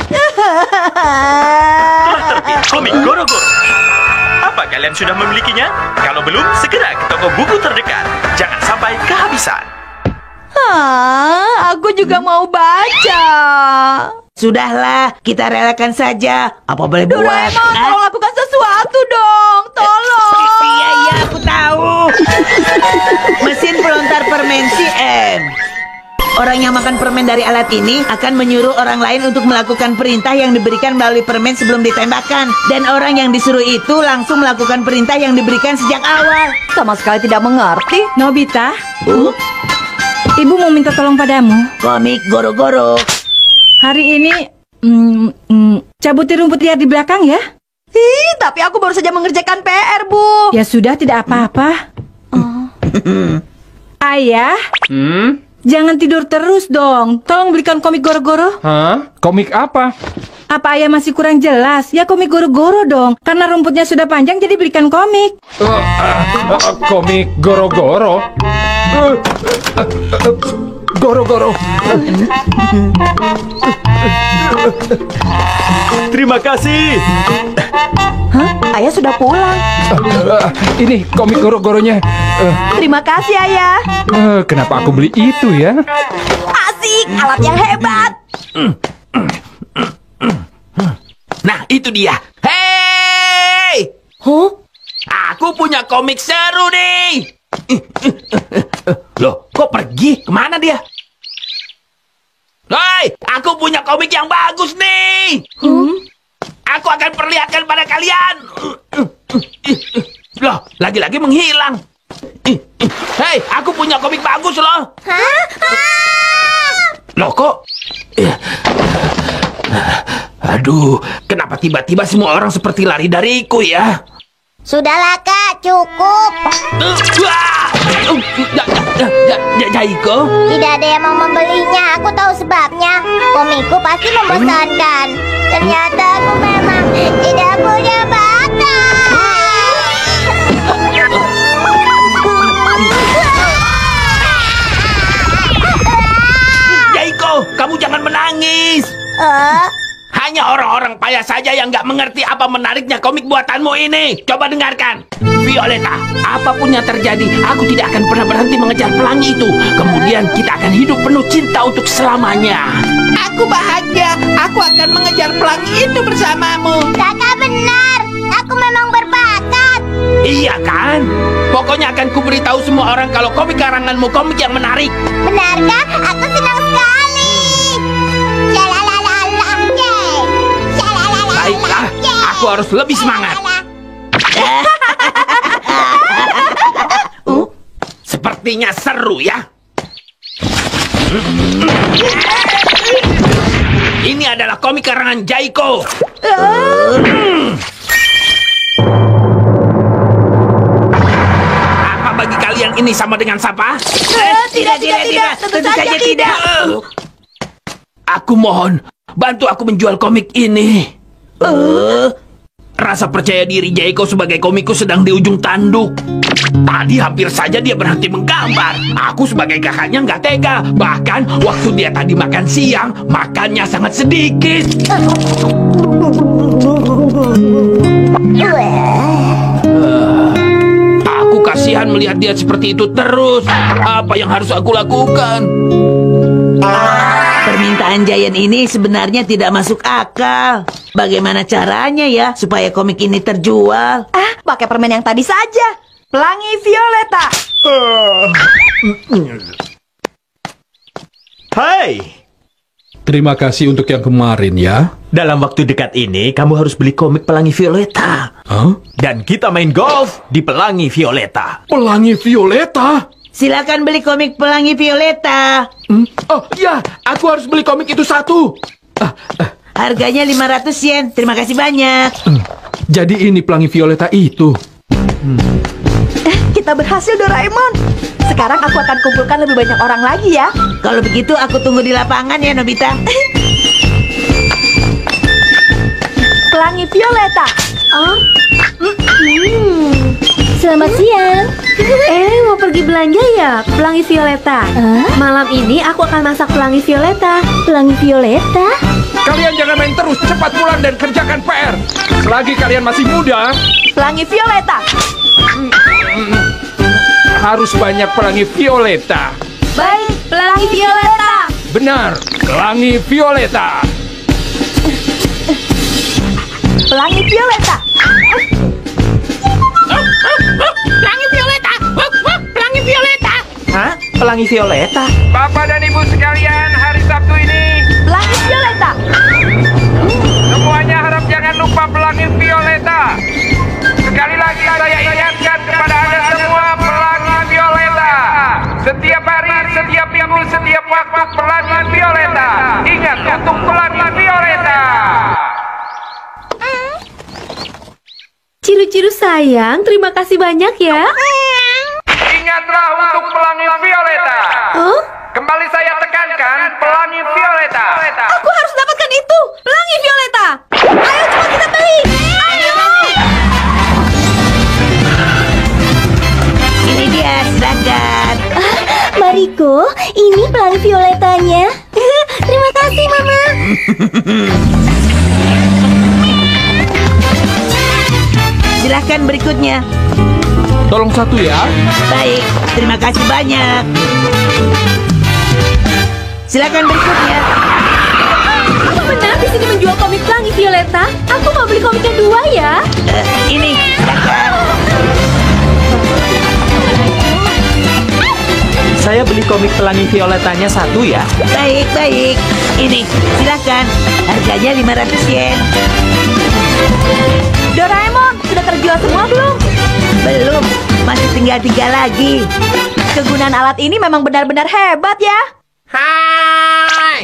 Telah terbit komik Goro-Goro. Apa kalian sudah memilikinya? Kalau belum, segera ke toko buku terdekat. Jangan sampai kehabisan. Aku juga mau baca. Sudahlah, kita relakan saja. Apa boleh buat? Doraemon, tolong lakukan sesuatu dong. Tolong. Iya, aku tahu. Mesin pelontar permen CM. Orang yang makan permen dari alat ini akan menyuruh orang lain untuk melakukan perintah yang diberikan melalui permen sebelum ditembakkan. Dan orang yang disuruh itu langsung melakukan perintah yang diberikan sejak awal. Sama sekali tidak mengerti. Nobita, Ibu mau minta tolong padamu. Komik Goro-Goro. Hari ini, cabuti rumput liar di belakang ya. Tapi aku baru saja mengerjakan PR, Bu. Ya sudah, tidak apa-apa. Ayah, jangan tidur terus dong. Tolong belikan komik Goro-Goro. Hah? Komik apa? Apa ayah masih kurang jelas? Ya komik Goro-Goro dong. Karena rumputnya sudah panjang, jadi belikan komik. Komik Goro-Goro? Goro-Goro. Terima kasih. Ayah sudah pulang. Ini komik Goro-Goronya. Terima kasih, Ayah. Kenapa aku beli itu ya? Asik, alat yang hebat. Nah, itu dia. Hei! Aku punya komik seru nih. Loh, kok pergi? Kemana dia? Hei, aku punya komik yang bagus nih. Aku akan perlihatkan pada kalian. Loh, lagi-lagi menghilang. Hei, aku punya komik bagus loh. Loh, kok? Aduh, kenapa tiba-tiba semua orang seperti lari dariku ya? Sudahlah Kak, cukup. Jaiko? Tidak ada yang mau membelinya, aku tahu sebabnya. Komikku pasti membosankan. Ternyata aku memang tidak punya bakat. Jaiko, kamu jangan menangis. Hanya orang-orang payah saja yang nggak mengerti apa menariknya komik buatanmu ini. Coba dengarkan. Violeta, apapun yang terjadi, aku tidak akan pernah berhenti mengejar pelangi itu. Kemudian kita akan hidup penuh cinta untuk selamanya. Aku bahagia. Aku akan mengejar pelangi itu bersamamu. Kakak benar, aku memang berbakat. Iya kan? Pokoknya akan kuberitahu semua orang kalau komik karanganmu komik yang menarik. Benarkah? Aku senang sekali. Baiklah, aku harus lebih semangat. Sepertinya seru ya. Ini adalah komik karangan Jaiko. Apa bagi kalian ini sama dengan Sapa? Tidak, tentu saja tidak. Aku mohon, bantu aku menjual komik ini. Rasa percaya diri Jaiko sebagai komikus sedang di ujung tanduk. Tadi hampir saja dia berhenti menggambar. Aku sebagai kakaknya nggak tega. Bahkan waktu dia tadi makan siang, makannya sangat sedikit. Aku kasihan melihat dia seperti itu terus. Apa yang harus aku lakukan? Permintaan Giant ini sebenarnya tidak masuk akal. Bagaimana caranya ya supaya komik ini terjual? Pakai permen yang tadi saja. Pelangi Violeta. Hai, Terima kasih untuk yang kemarin ya. dalam waktu dekat ini kamu harus beli komik Pelangi Violeta. Hah? Dan kita main golf di Pelangi Violeta. Pelangi Violeta? Silakan beli komik Pelangi Violeta. Oh iya, aku harus beli komik itu satu. Harganya 500 yen. Terima kasih banyak. Jadi ini Pelangi Violeta itu. Kita berhasil, Doraemon. Sekarang aku akan kumpulkan lebih banyak orang lagi ya. Kalau begitu aku tunggu di lapangan ya, Nobita. Pelangi Violeta. Selamat siang. Mau pergi belanja ya, Pelangi Violeta? Malam ini aku akan masak Pelangi Violeta. Pelangi Violeta? Kalian jangan main terus, cepat pulang dan kerjakan PR. Selagi kalian masih muda, Pelangi Violeta. harus banyak Pelangi Violeta. Baik, Pelangi Violeta. Benar, Pelangi Violeta. Pelangi Violeta. Pelangi Violeta! Pelangi Violeta! Hah? Pelangi Violeta? Bapak dan Ibu sekalian, hari Sabtu ini Pelangi Violeta. semuanya harap jangan lupa Pelangi Violeta. Sekali lagi saya ingatkan kepada Anda semua, Pelangi Violeta. Setiap hari, setiap minggu, setiap waktu Pelangi Violeta. Ingat untuk Pelangi Violeta. Ciru-ciru sayang, terima kasih banyak ya. Ingatlah untuk Pelangi Violeta. Oh, Kembali saya tekankan, Pelangi Violeta. Aku harus dapatkan itu. Pelangi Violeta. Ayo cepat kita beli. Ayo. Ini dia, silakan. Mariko, ini Pelangi Violetanya. Terima kasih, Mama. Silahkan berikutnya. Tolong satu ya. Baik, terima kasih banyak. Silakan berikutnya. apa benar di sini menjual komik Pelangi Violeta? Aku mau beli komik kedua ya. Ini, silakan. Saya beli komik Pelangi Violetanya satu ya. Baik, baik. Ini, silakan. Harganya 500 yen. Doraemon, sudah terjual semua belum? Belum, masih tinggal 3 lagi. Kegunaan alat ini memang benar-benar hebat ya. Hai.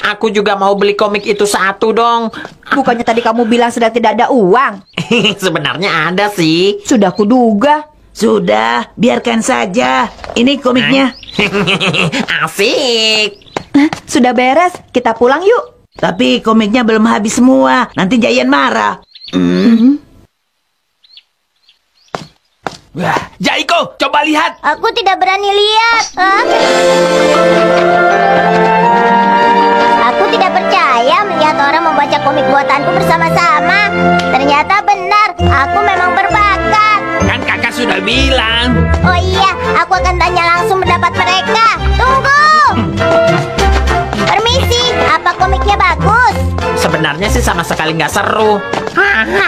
Aku juga mau beli komik itu satu dong. Bukannya tadi kamu bilang sedang tidak ada uang? Sebenarnya ada sih. Sudah kuduga. Sudah, biarkan saja. Ini komiknya. Asik. Sudah beres, kita pulang yuk. Tapi komiknya belum habis semua. Nanti Giant marah. Wah, Jaiko, coba lihat. Aku tidak berani lihat. Aku tidak percaya melihat orang membaca komik buatanku bersama-sama. Ternyata benar, aku memang berbakat. Kan kakak sudah bilang. Oh iya, aku akan tanya langsung pendapat mereka. Tunggu. Permisi, apa komiknya bagus? Sebenarnya sih sama sekali nggak seru.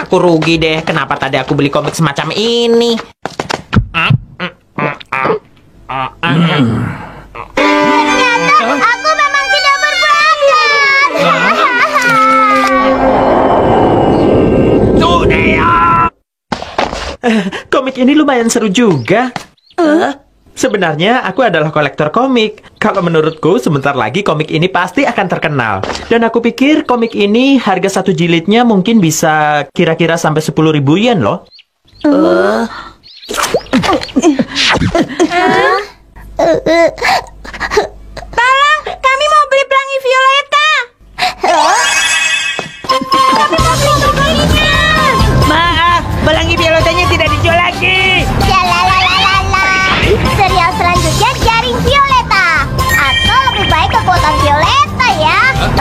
Aku rugi deh. Kenapa tadi aku beli komik semacam ini? Ternyata aku memang tidak berbakat. Sudah ya. Komik ini lumayan seru juga. Sebenarnya aku adalah kolektor komik. Kalau menurutku sebentar lagi komik ini pasti akan terkenal. Dan aku pikir komik ini harga satu jilidnya mungkin bisa kira-kira sampai 10.000 yen loh. Tolong, kami mau beli Pelangi Violeta.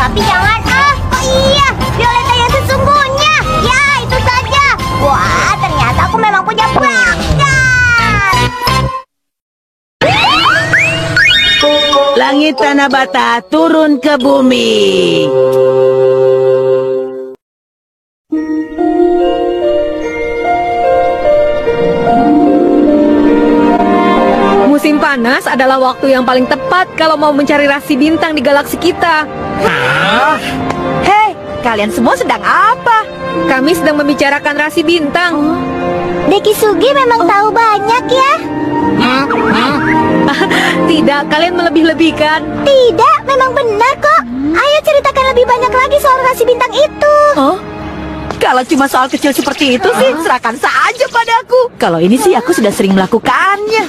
Tapi jangan oh iya, Violeta yang sesungguhnya. Ya, itu saja. Wah, ternyata aku memang punya bakat. Langit tanah bata turun ke bumi. Musim panas adalah waktu yang paling tepat kalau mau mencari rasi bintang di galaksi kita. Hei, kalian semua sedang apa? Kami sedang membicarakan rasi bintang. Deki Sugi memang tahu banyak ya? Tidak, kalian melebih-lebihkan. Tidak, memang benar kok. Ayo ceritakan lebih banyak lagi soal rasi bintang itu. Oh? Kalau cuma soal kecil seperti itu sih, serahkan saja padaku. Kalau ini sih aku sudah sering melakukannya.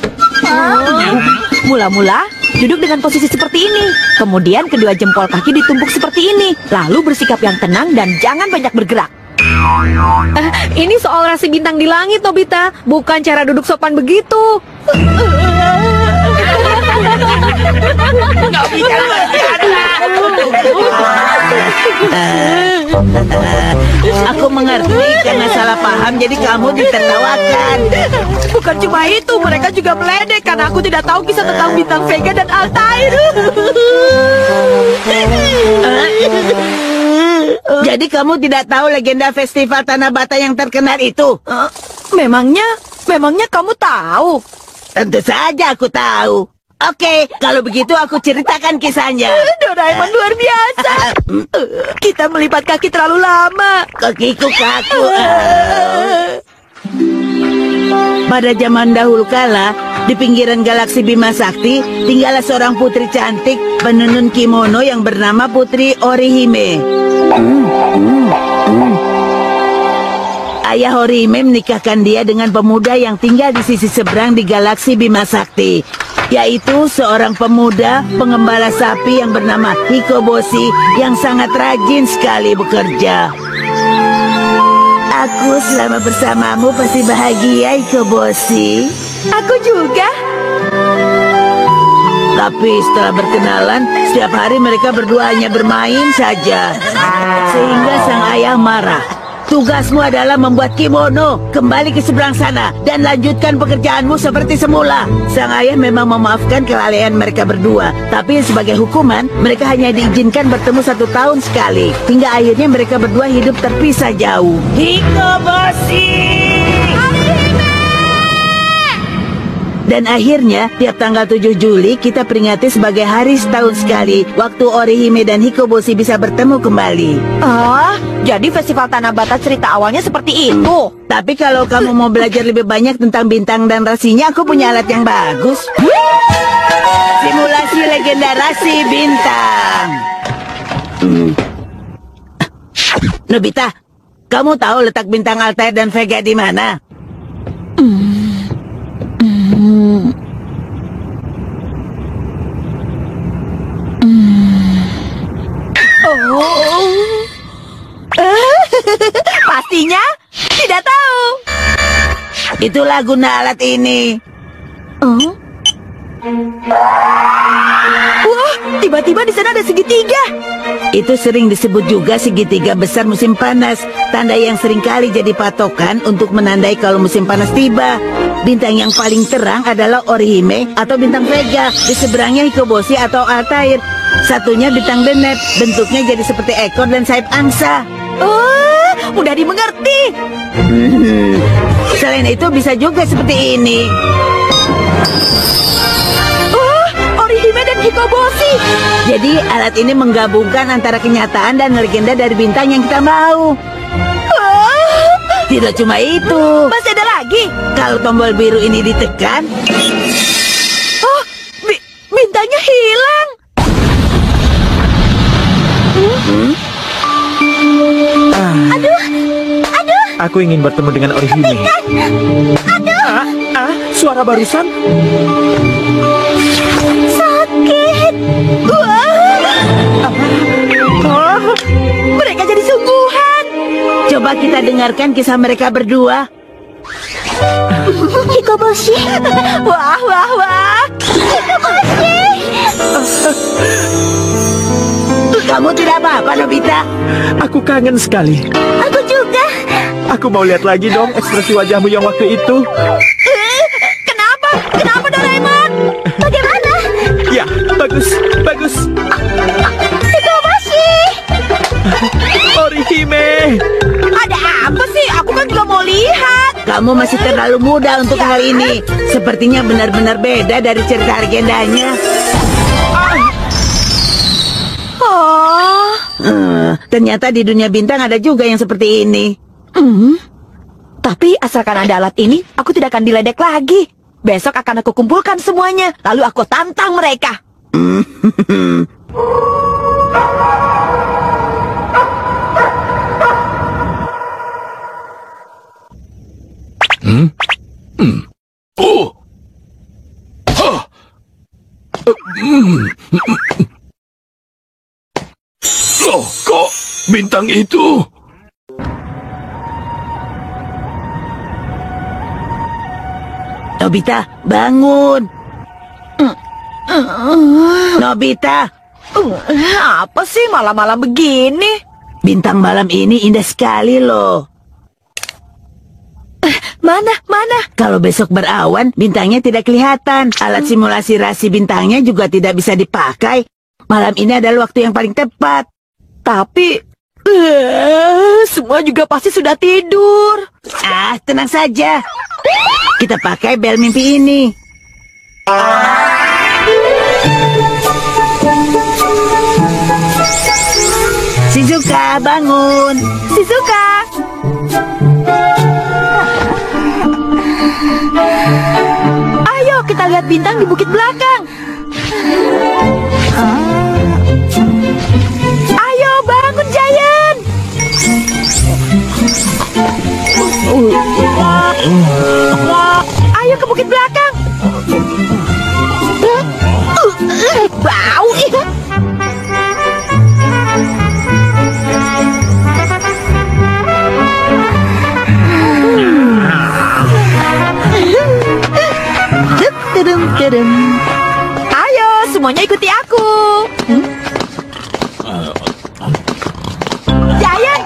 Mula-mula, duduk dengan posisi seperti ini. Kemudian kedua jempol kaki ditumpuk seperti ini. Lalu bersikap yang tenang dan jangan banyak bergerak. Ini soal rasi bintang di langit, Nobita. Bukan cara duduk sopan begitu. Aku mengerti karena salah paham jadi kamu ditertawakan. Bukan cuma itu, mereka juga meledek karena aku tidak tahu kisah tentang bintang Vega dan Altair. Jadi kamu tidak tahu legenda festival Tanah Bata yang terkenal itu? Memangnya kamu tahu? Tentu saja aku tahu. Oke, kalau begitu aku ceritakan kisahnya. Doraemon luar biasa. Kita melipat kaki terlalu lama. Kakiku kaku. Pada zaman dahulu kala, di pinggiran galaksi Bima Sakti, tinggallah seorang putri cantik penenun kimono yang bernama Putri Orihime. Ayah Orihime menikahkan dia dengan pemuda yang tinggal di sisi seberang di galaksi Bima Sakti, yaitu seorang pemuda pengembala sapi yang bernama Hikoboshi yang sangat rajin sekali bekerja. Aku selama bersamamu pasti bahagia, Hikoboshi. Aku juga. Tapi setelah berkenalan, setiap hari mereka berdua hanya bermain saja. Sehingga sang ayah marah. Tugasmu adalah membuat kimono. Kembali ke seberang sana dan lanjutkan pekerjaanmu seperti semula. Sang ayah memang memaafkan kelalaian mereka berdua. Tapi sebagai hukuman, mereka hanya diizinkan bertemu 1 tahun sekali. Hingga akhirnya mereka berdua hidup terpisah jauh. Hikoboshi! Dan akhirnya, tiap tanggal 7 Juli kita peringati sebagai hari setahun sekali, waktu Orihime dan Hikoboshi bisa bertemu kembali. Jadi festival Tanah Bata cerita awalnya seperti itu. Tapi kalau kamu mau belajar lebih banyak tentang bintang dan rasinya, aku punya alat yang bagus. Simulasi legenda rasi bintang. Nobita, kamu tahu letak bintang Altair dan Vega di mana? Pastinya tidak tahu. Itulah guna alat ini. Wah, tiba-tiba di sana ada segitiga. Itu sering disebut juga segitiga besar musim panas, tanda yang seringkali jadi patokan untuk menandai kalau musim panas tiba. Bintang yang paling terang adalah Orihime atau bintang Vega, di seberangnya Hikoboshi atau Altair. Satunya bintang Deneb, bentuknya jadi seperti ekor dan sayap angsa. Mudah dimengerti. Selain itu bisa juga seperti ini. Orihime dan Hikoboshi. Jadi alat ini menggabungkan antara kenyataan dan legenda dari bintang yang kita mau. Tidak cuma itu. Masih ada lagi. Kalau tombol biru ini ditekan, bintangnya hilang. Aduh. Aku ingin bertemu dengan Orihime. Suara barusan. Sakit. Mereka jadi sungguhan. coba kita dengarkan kisah mereka berdua. Hikoboshi. Wah, wah, wah. Hikoboshi. Kamu tidak apa-apa, Nobita? Aku kangen sekali. Aku juga. Aku mau lihat lagi dong ekspresi wajahmu yang waktu itu. Kenapa? Kenapa, Doraemon? Bagaimana? Ya, bagus, bagus. Hikobashi! Orihime. Ada apa sih? Aku kan juga mau lihat. Kamu masih terlalu muda untuk hal ini. Sepertinya benar-benar beda dari cerita legendanya. Oh, Ternyata di dunia bintang ada juga yang seperti ini. Tapi asalkan ada alat ini, aku tidak akan diledek lagi. Besok akan aku kumpulkan semuanya, lalu aku tantang mereka. Oh. Hah. Loh, kok bintang itu? Nobita, bangun. Nobita, Apa sih malam-malam begini? bintang malam ini indah sekali loh. Mana? Kalau besok berawan, bintangnya tidak kelihatan. Alat simulasi rasi bintangnya juga tidak bisa dipakai. Malam ini adalah waktu yang paling tepat. Tapi semua juga pasti sudah tidur. Tenang saja. Kita pakai bel mimpi ini. Shizuka, bangun. Shizuka. Ayo kita lihat bintang di bukit belakang. Ayo bangun, Giant. Ayo ke bukit belakang. Bau. Ayo, semuanya ikuti aku. Giant,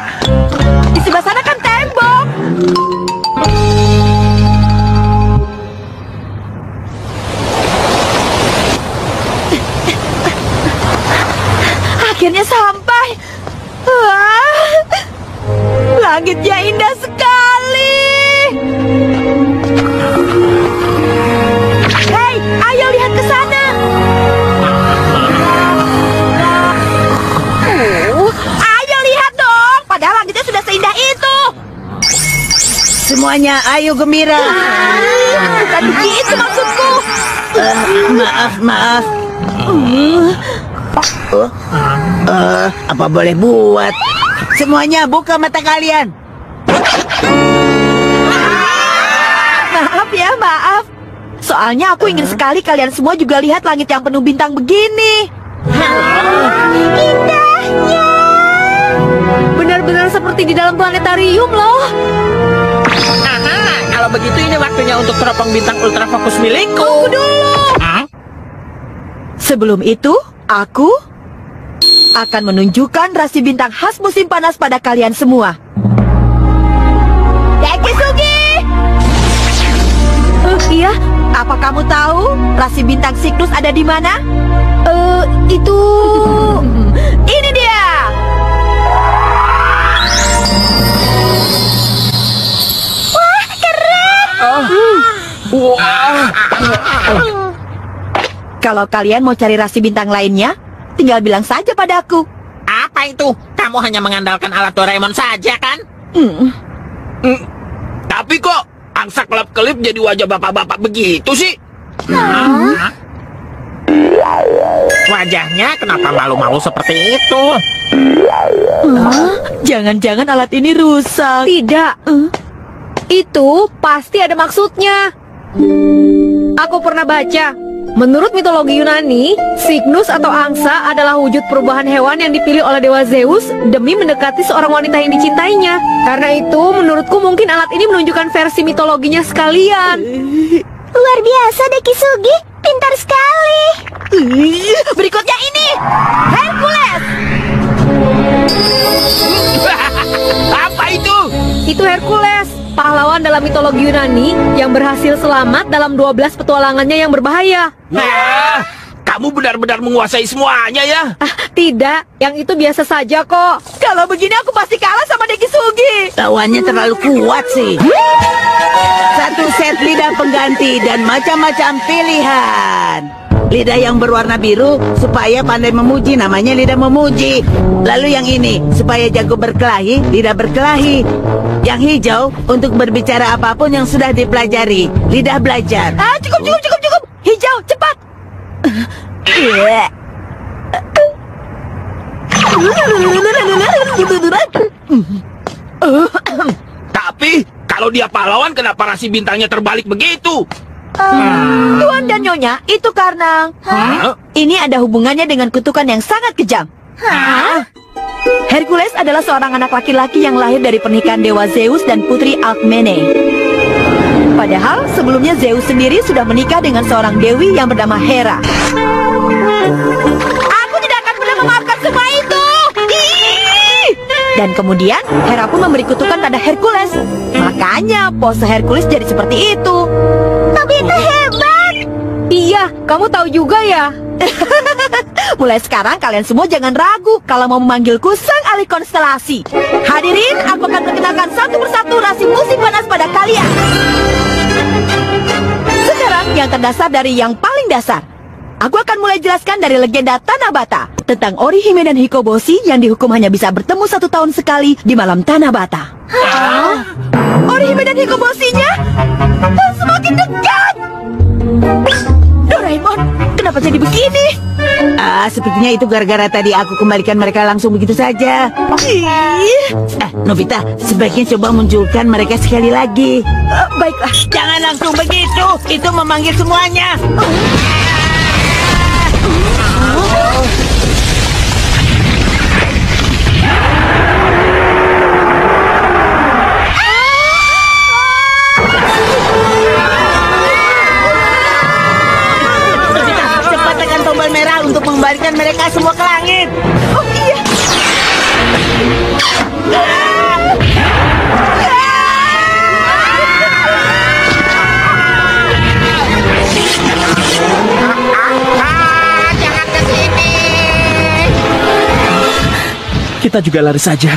di sebelah sana kan tembok. Akhirnya sampai. Wah, langitnya indah sekali. Hei, ayo lihat ke sana. Ayo lihat dong. Padahal langitnya sudah seindah itu. Semuanya, ayo gembira. Bukan begitu maksudku. Maaf. Apa boleh buat? Semuanya buka mata kalian. Maaf ya, maaf. Soalnya aku ingin sekali kalian semua juga lihat langit yang penuh bintang begini. Indahnya. Benar-benar seperti di dalam planetarium loh. Kalau begitu ini waktunya untuk teropong bintang ultra fokus milikku. Tunggu dulu. Sebelum itu, aku akan menunjukkan rasi bintang khas musim panas pada kalian semua. Dekisugi! Iya, Apa kamu tahu rasi bintang Cygnus ada di mana? itu... Ini dia! Wah, keren. Kalau kalian mau cari rasi bintang lainnya, tinggal bilang saja padaku. Apa itu? Kamu hanya mengandalkan alat Doraemon saja kan? Tapi kok angsa kelap-kelip jadi wajah bapak-bapak begitu sih? Wajahnya kenapa malu-malu seperti itu? Jangan-jangan alat ini rusak. Tidak. Itu pasti ada maksudnya. Aku pernah baca. Menurut mitologi Yunani, Cygnus atau angsa adalah wujud perubahan hewan yang dipilih oleh Dewa Zeus demi mendekati seorang wanita yang dicintainya. Karena itu, menurutku mungkin alat ini menunjukkan versi mitologinya sekalian. Luar biasa, Dekisugi. Pintar sekali. Berikutnya ini, Hercules. Apa itu? Itu Hercules, pahlawan dalam mitologi Yunani yang berhasil selamat dalam 12 petualangannya yang berbahaya. Wah, kamu benar-benar menguasai semuanya ya. Tidak, yang itu biasa saja kok. Kalau begini aku pasti kalah sama Dekisugi. Lawannya terlalu kuat sih. Satu set lidah pengganti dan macam-macam pilihan. Lidah yang berwarna biru supaya pandai memuji, namanya lidah memuji. Lalu yang ini supaya jago berkelahi, lidah berkelahi. Yang hijau untuk berbicara apapun yang sudah dipelajari, lidah belajar. Cukup. Hijau, cepat. Tapi kalau dia pahlawan, kenapa rasi bintangnya terbalik begitu? Tuan dan Nyonya, itu karena ini ada hubungannya dengan kutukan yang sangat kejam. Hercules adalah seorang anak laki-laki yang lahir dari pernikahan Dewa Zeus dan Putri Alkmene. Padahal sebelumnya Zeus sendiri sudah menikah dengan seorang dewi yang bernama Hera. Aku tidak akan pernah memaafkan semua itu. Dan kemudian Hera pun memberi kutukan pada Hercules. Makanya pose Hercules jadi seperti itu. Tapi itu hebat. Iya, kamu tahu juga ya. Mulai sekarang kalian semua jangan ragu kalau mau memanggilku Sang Ahli Konstelasi. Hadirin, aku akan perkenalkan satu persatu rasi musim panas pada kalian. Sekarang yang terdasar dari yang paling dasar. Aku akan mulai jelaskan dari legenda Tanabata tentang Orihime dan Hikoboshi yang dihukum hanya bisa bertemu 1 tahun sekali di malam Tanabata. Orihime dan Hikoboshinya semakin dekat. Doraemon, kenapa jadi begini? Sepertinya itu gara-gara tadi aku kembalikan mereka langsung begitu saja. Nobita, sebaiknya coba munculkan mereka sekali lagi. Baiklah. Jangan langsung begitu, itu memanggil semuanya. Cepat tekan tombol merah untuk mengembalikan mereka semua ke langit. Oh iya. Jangan ke sini. Kita juga lari saja.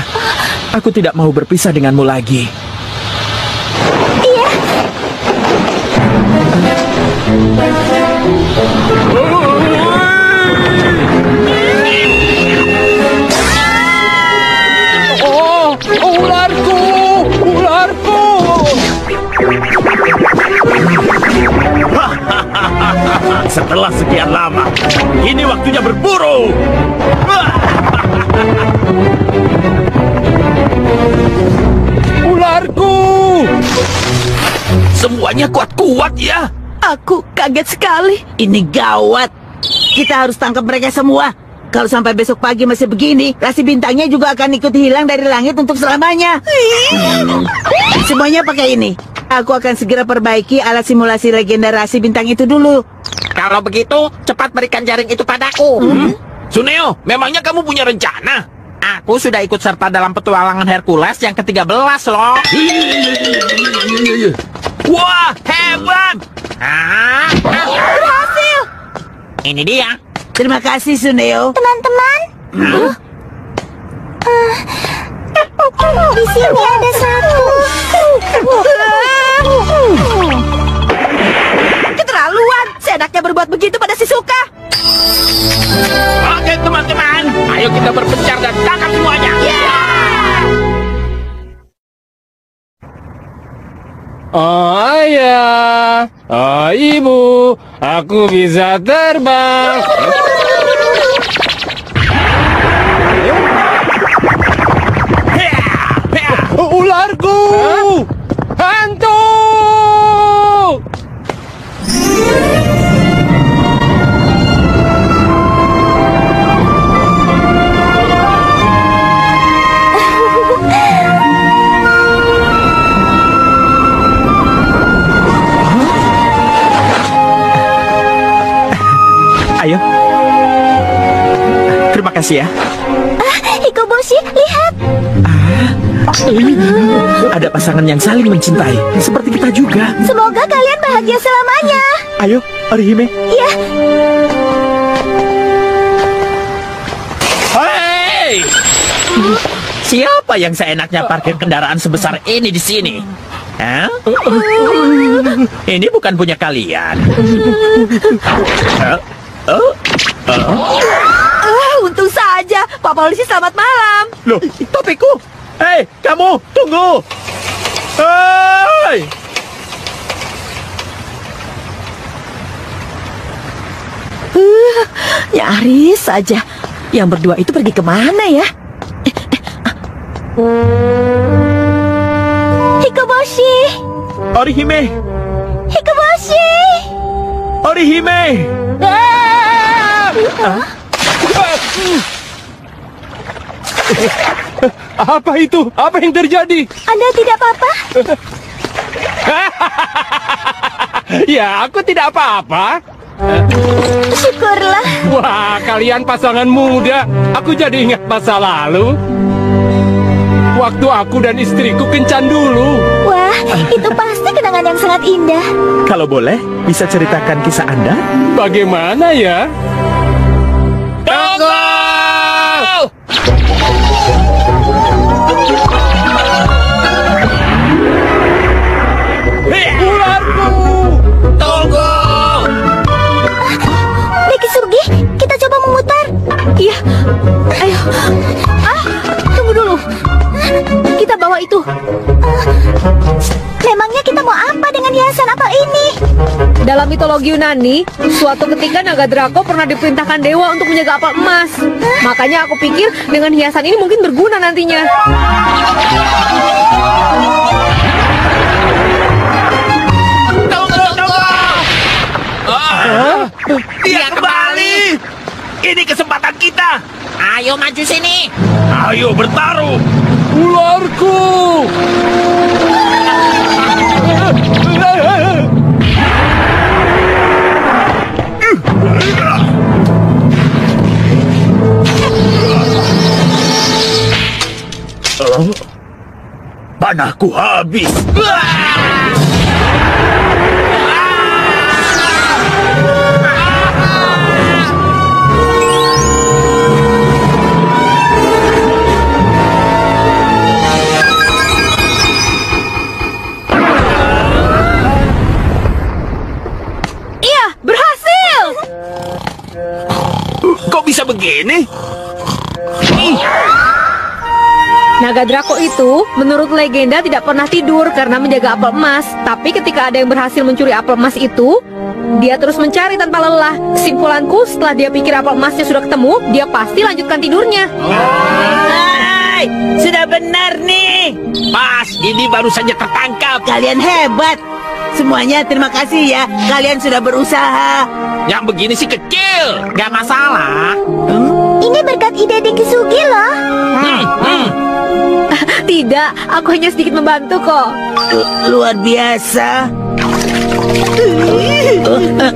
Aku tidak mau berpisah denganmu lagi. Ularku! Setelah sekian lama, ini waktunya berburu. Ularku! Semuanya kuat-kuat ya. Aku kaget sekali. Ini gawat. Kita harus tangkap mereka semua. Kalau sampai besok pagi masih begini, rasi bintangnya juga akan ikut hilang dari langit untuk selamanya. Semuanya pakai ini. Aku akan segera perbaiki alat simulasi legenda rasi bintang itu dulu. Kalau begitu, cepat berikan jaring itu padaku. Suneo, memangnya kamu punya rencana? Aku sudah ikut serta dalam petualangan Hercules yang ke-13 loh. Wah, hebat! Berhasil! Ini dia. Terima kasih, Suneo. Teman-teman, di sini ada satu. Keterlaluan. Seenaknya berbuat begitu pada Shizuka. Oke, teman-teman. Ayo kita berpencar dan tangkap semuanya. Ayah, ibu, aku bisa terbang. Ularku! Hantu! Ayo. Terima kasih ya. Hikoboshi Hikoboshi, lihat. Ada pasangan yang saling mencintai, seperti kita juga. Semoga kalian bahagia selamanya. Ayo, Orihime. Iya. Hei! Siapa yang seenaknya parkir kendaraan sebesar ini di sini? Hah? Ini bukan punya kalian. Untung saja, Pak Polisi, selamat malam. Loh, topiku. Hei, kamu, tunggu. Hei! Nyaris saja. Yang berdua itu pergi kemana ya? Hikoboshi. Orihime. Hikoboshi. Orihime. Apa itu? Apa yang terjadi? Anda tidak apa-apa? Ya, aku tidak apa-apa. Syukurlah. Wah, kalian pasangan muda. Aku jadi ingat masa lalu. Waktu aku dan istriku kencan dulu. Wah, itu pasti kenangan yang sangat indah. Kalau boleh, bisa ceritakan kisah Anda? Bagaimana ya? Tunggu! Ularku! Tunggu! Dekisugi, kita coba memutar. Iya. Ayo. Tunggu dulu. Kita bawa itu. Memangnya kita mau apa dengan hiasan apel ini? Dalam mitologi Yunani, suatu ketika naga Draco pernah diperintahkan dewa untuk menjaga apel emas. Makanya aku pikir dengan hiasan ini mungkin berguna nantinya. Dia kembali. Ini kesempatan kita. Ayo maju sini. Ayo bertaruh. Ularku! Panahku habis. Iya, berhasil! Kok bisa begini? Naga Draco itu, menurut legenda tidak pernah tidur karena menjaga apel emas. Tapi ketika ada yang berhasil mencuri apel emas itu, dia terus mencari tanpa lelah. Kesimpulanku, setelah dia pikir apel emasnya sudah ketemu, dia pasti lanjutkan tidurnya. Hai, sudah benar nih. Pas, ini baru saja tertangkap. Kalian hebat. Semuanya terima kasih ya. Kalian sudah berusaha. Yang begini sih kecil. Gak masalah. Ini berkat ide Dekisugi loh. Tidak, aku hanya sedikit membantu kok. Luar biasa.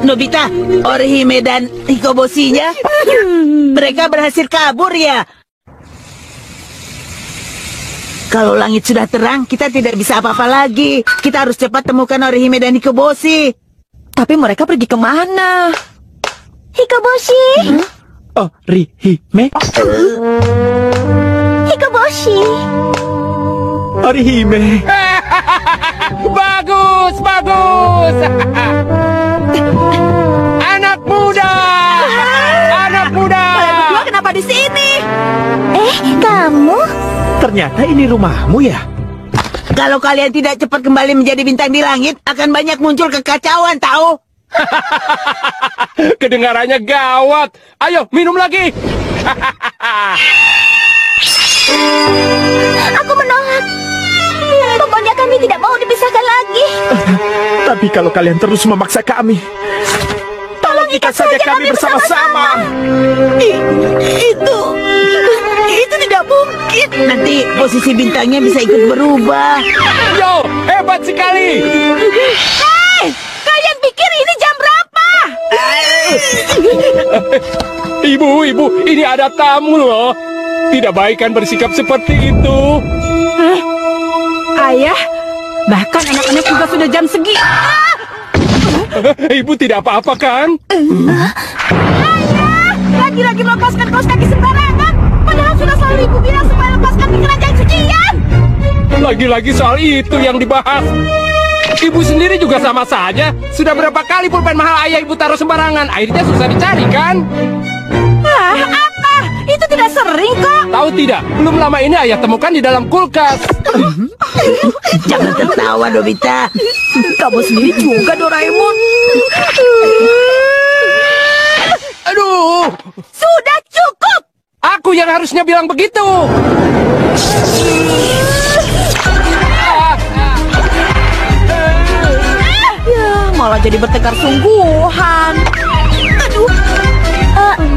Nobita, Orihime dan Hikoboshinya, mereka berhasil kabur ya. Kalau langit sudah terang, kita tidak bisa apa-apa lagi. Kita harus cepat temukan Orihime dan Hikoboshi. Tapi mereka pergi kemana? Hikoboshi. Orihime. Hikoboshi. Orihime. Bagus, bagus. Anak muda. Anak muda. Kalian berdua kenapa di sini? Kamu? Ternyata ini rumahmu ya? Kalau kalian tidak cepat kembali menjadi bintang di langit, akan banyak muncul kekacauan, tahu? Kedengarannya gawat. Ayo, minum lagi. Aku menolak. Pokoknya kami tidak mau dipisahkan lagi. Tapi kalau kalian terus memaksa kami, tolong ikat saja kami bersama-sama. Itu tidak mungkin. Nanti posisi bintangnya bisa ikut berubah. Yo, hebat sekali. Hei, kalian pikir ini jam berapa? Ibu, ini ada tamu loh. Tidak baik kan bersikap seperti itu. Ayah, bahkan anak-anak juga sudah jam segi. Ibu tidak apa-apa kan? Lagi-lagi melepaskan kaos kaki sembarangan. Padahal sudah selalu ibu bilang supaya lepaskan di kerajaan sucian. Lagi-lagi soal itu yang dibahas. Ibu sendiri juga sama saja. Sudah berapa kali pulpen mahal ayah ibu taruh sembarangan. Akhirnya susah dicari kan? Apa? Itu tidak sering kok. Tahu tidak? Belum lama ini ayah temukan di dalam kulkas. Jangan tertawa, Nobita. Kamu sendiri juga, Doraemon. Aduh! Sudah cukup. Aku yang harusnya bilang begitu. Ya, malah jadi bertengkar sungguhan. Aduh.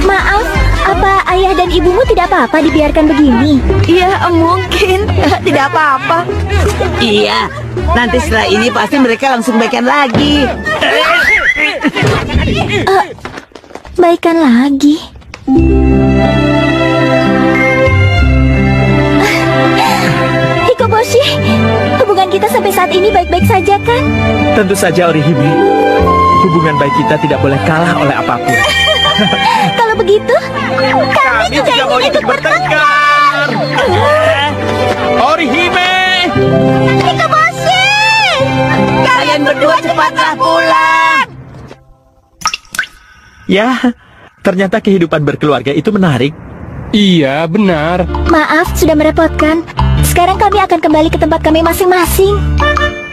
Maaf, apa ayah dan ibumu tidak apa-apa dibiarkan begini? Iya, mungkin. Tidak apa-apa. Iya, nanti setelah ini pasti mereka langsung baikan lagi. Baikan lagi. Hikoboshi, hubungan kita sampai saat ini baik-baik saja kan? Tentu saja, Orihime. Hubungan baik kita tidak boleh kalah oleh apapun. Kalau begitu, kami juga ingin ikut bertengkar. Orihime! Hikoboshi! Kalian berdua cepatlah pulang. Ya, ternyata kehidupan berkeluarga itu menarik. Iya, benar. Maaf, sudah merepotkan. Sekarang kami akan kembali ke tempat kami masing-masing.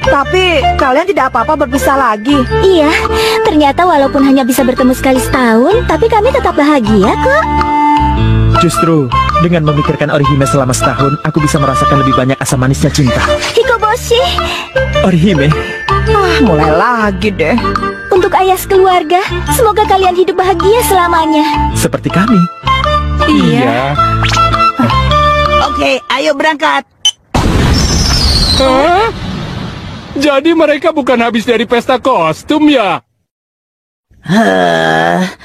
Tapi kalian tidak apa-apa berpisah lagi. Iya, ternyata walaupun hanya bisa bertemu sekali setahun, tapi kami tetap bahagia kok. Justru, dengan memikirkan Orihime selama setahun, aku bisa merasakan lebih banyak asam manisnya cinta. Hikoboshi, Orihime, Mulai lagi deh. untuk ayah sekeluarga, semoga kalian hidup bahagia selamanya. seperti kami. Iya. Oke, ayo berangkat. Hah? Jadi mereka bukan habis dari pesta kostum ya?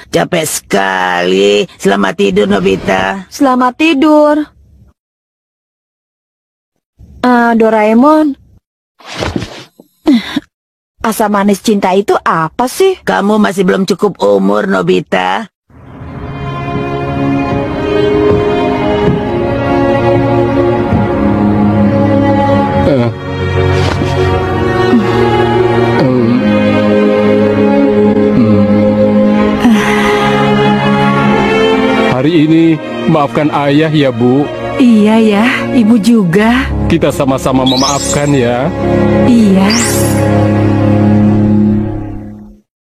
Capek sekali. Selamat tidur, Nobita. Selamat tidur. Doraemon. Asam manis cinta itu apa sih? Kamu masih belum cukup umur, Nobita. Hari ini maafkan ayah ya, Bu. Iya ya, ibu juga. Kita sama-sama memaafkan ya. Iya.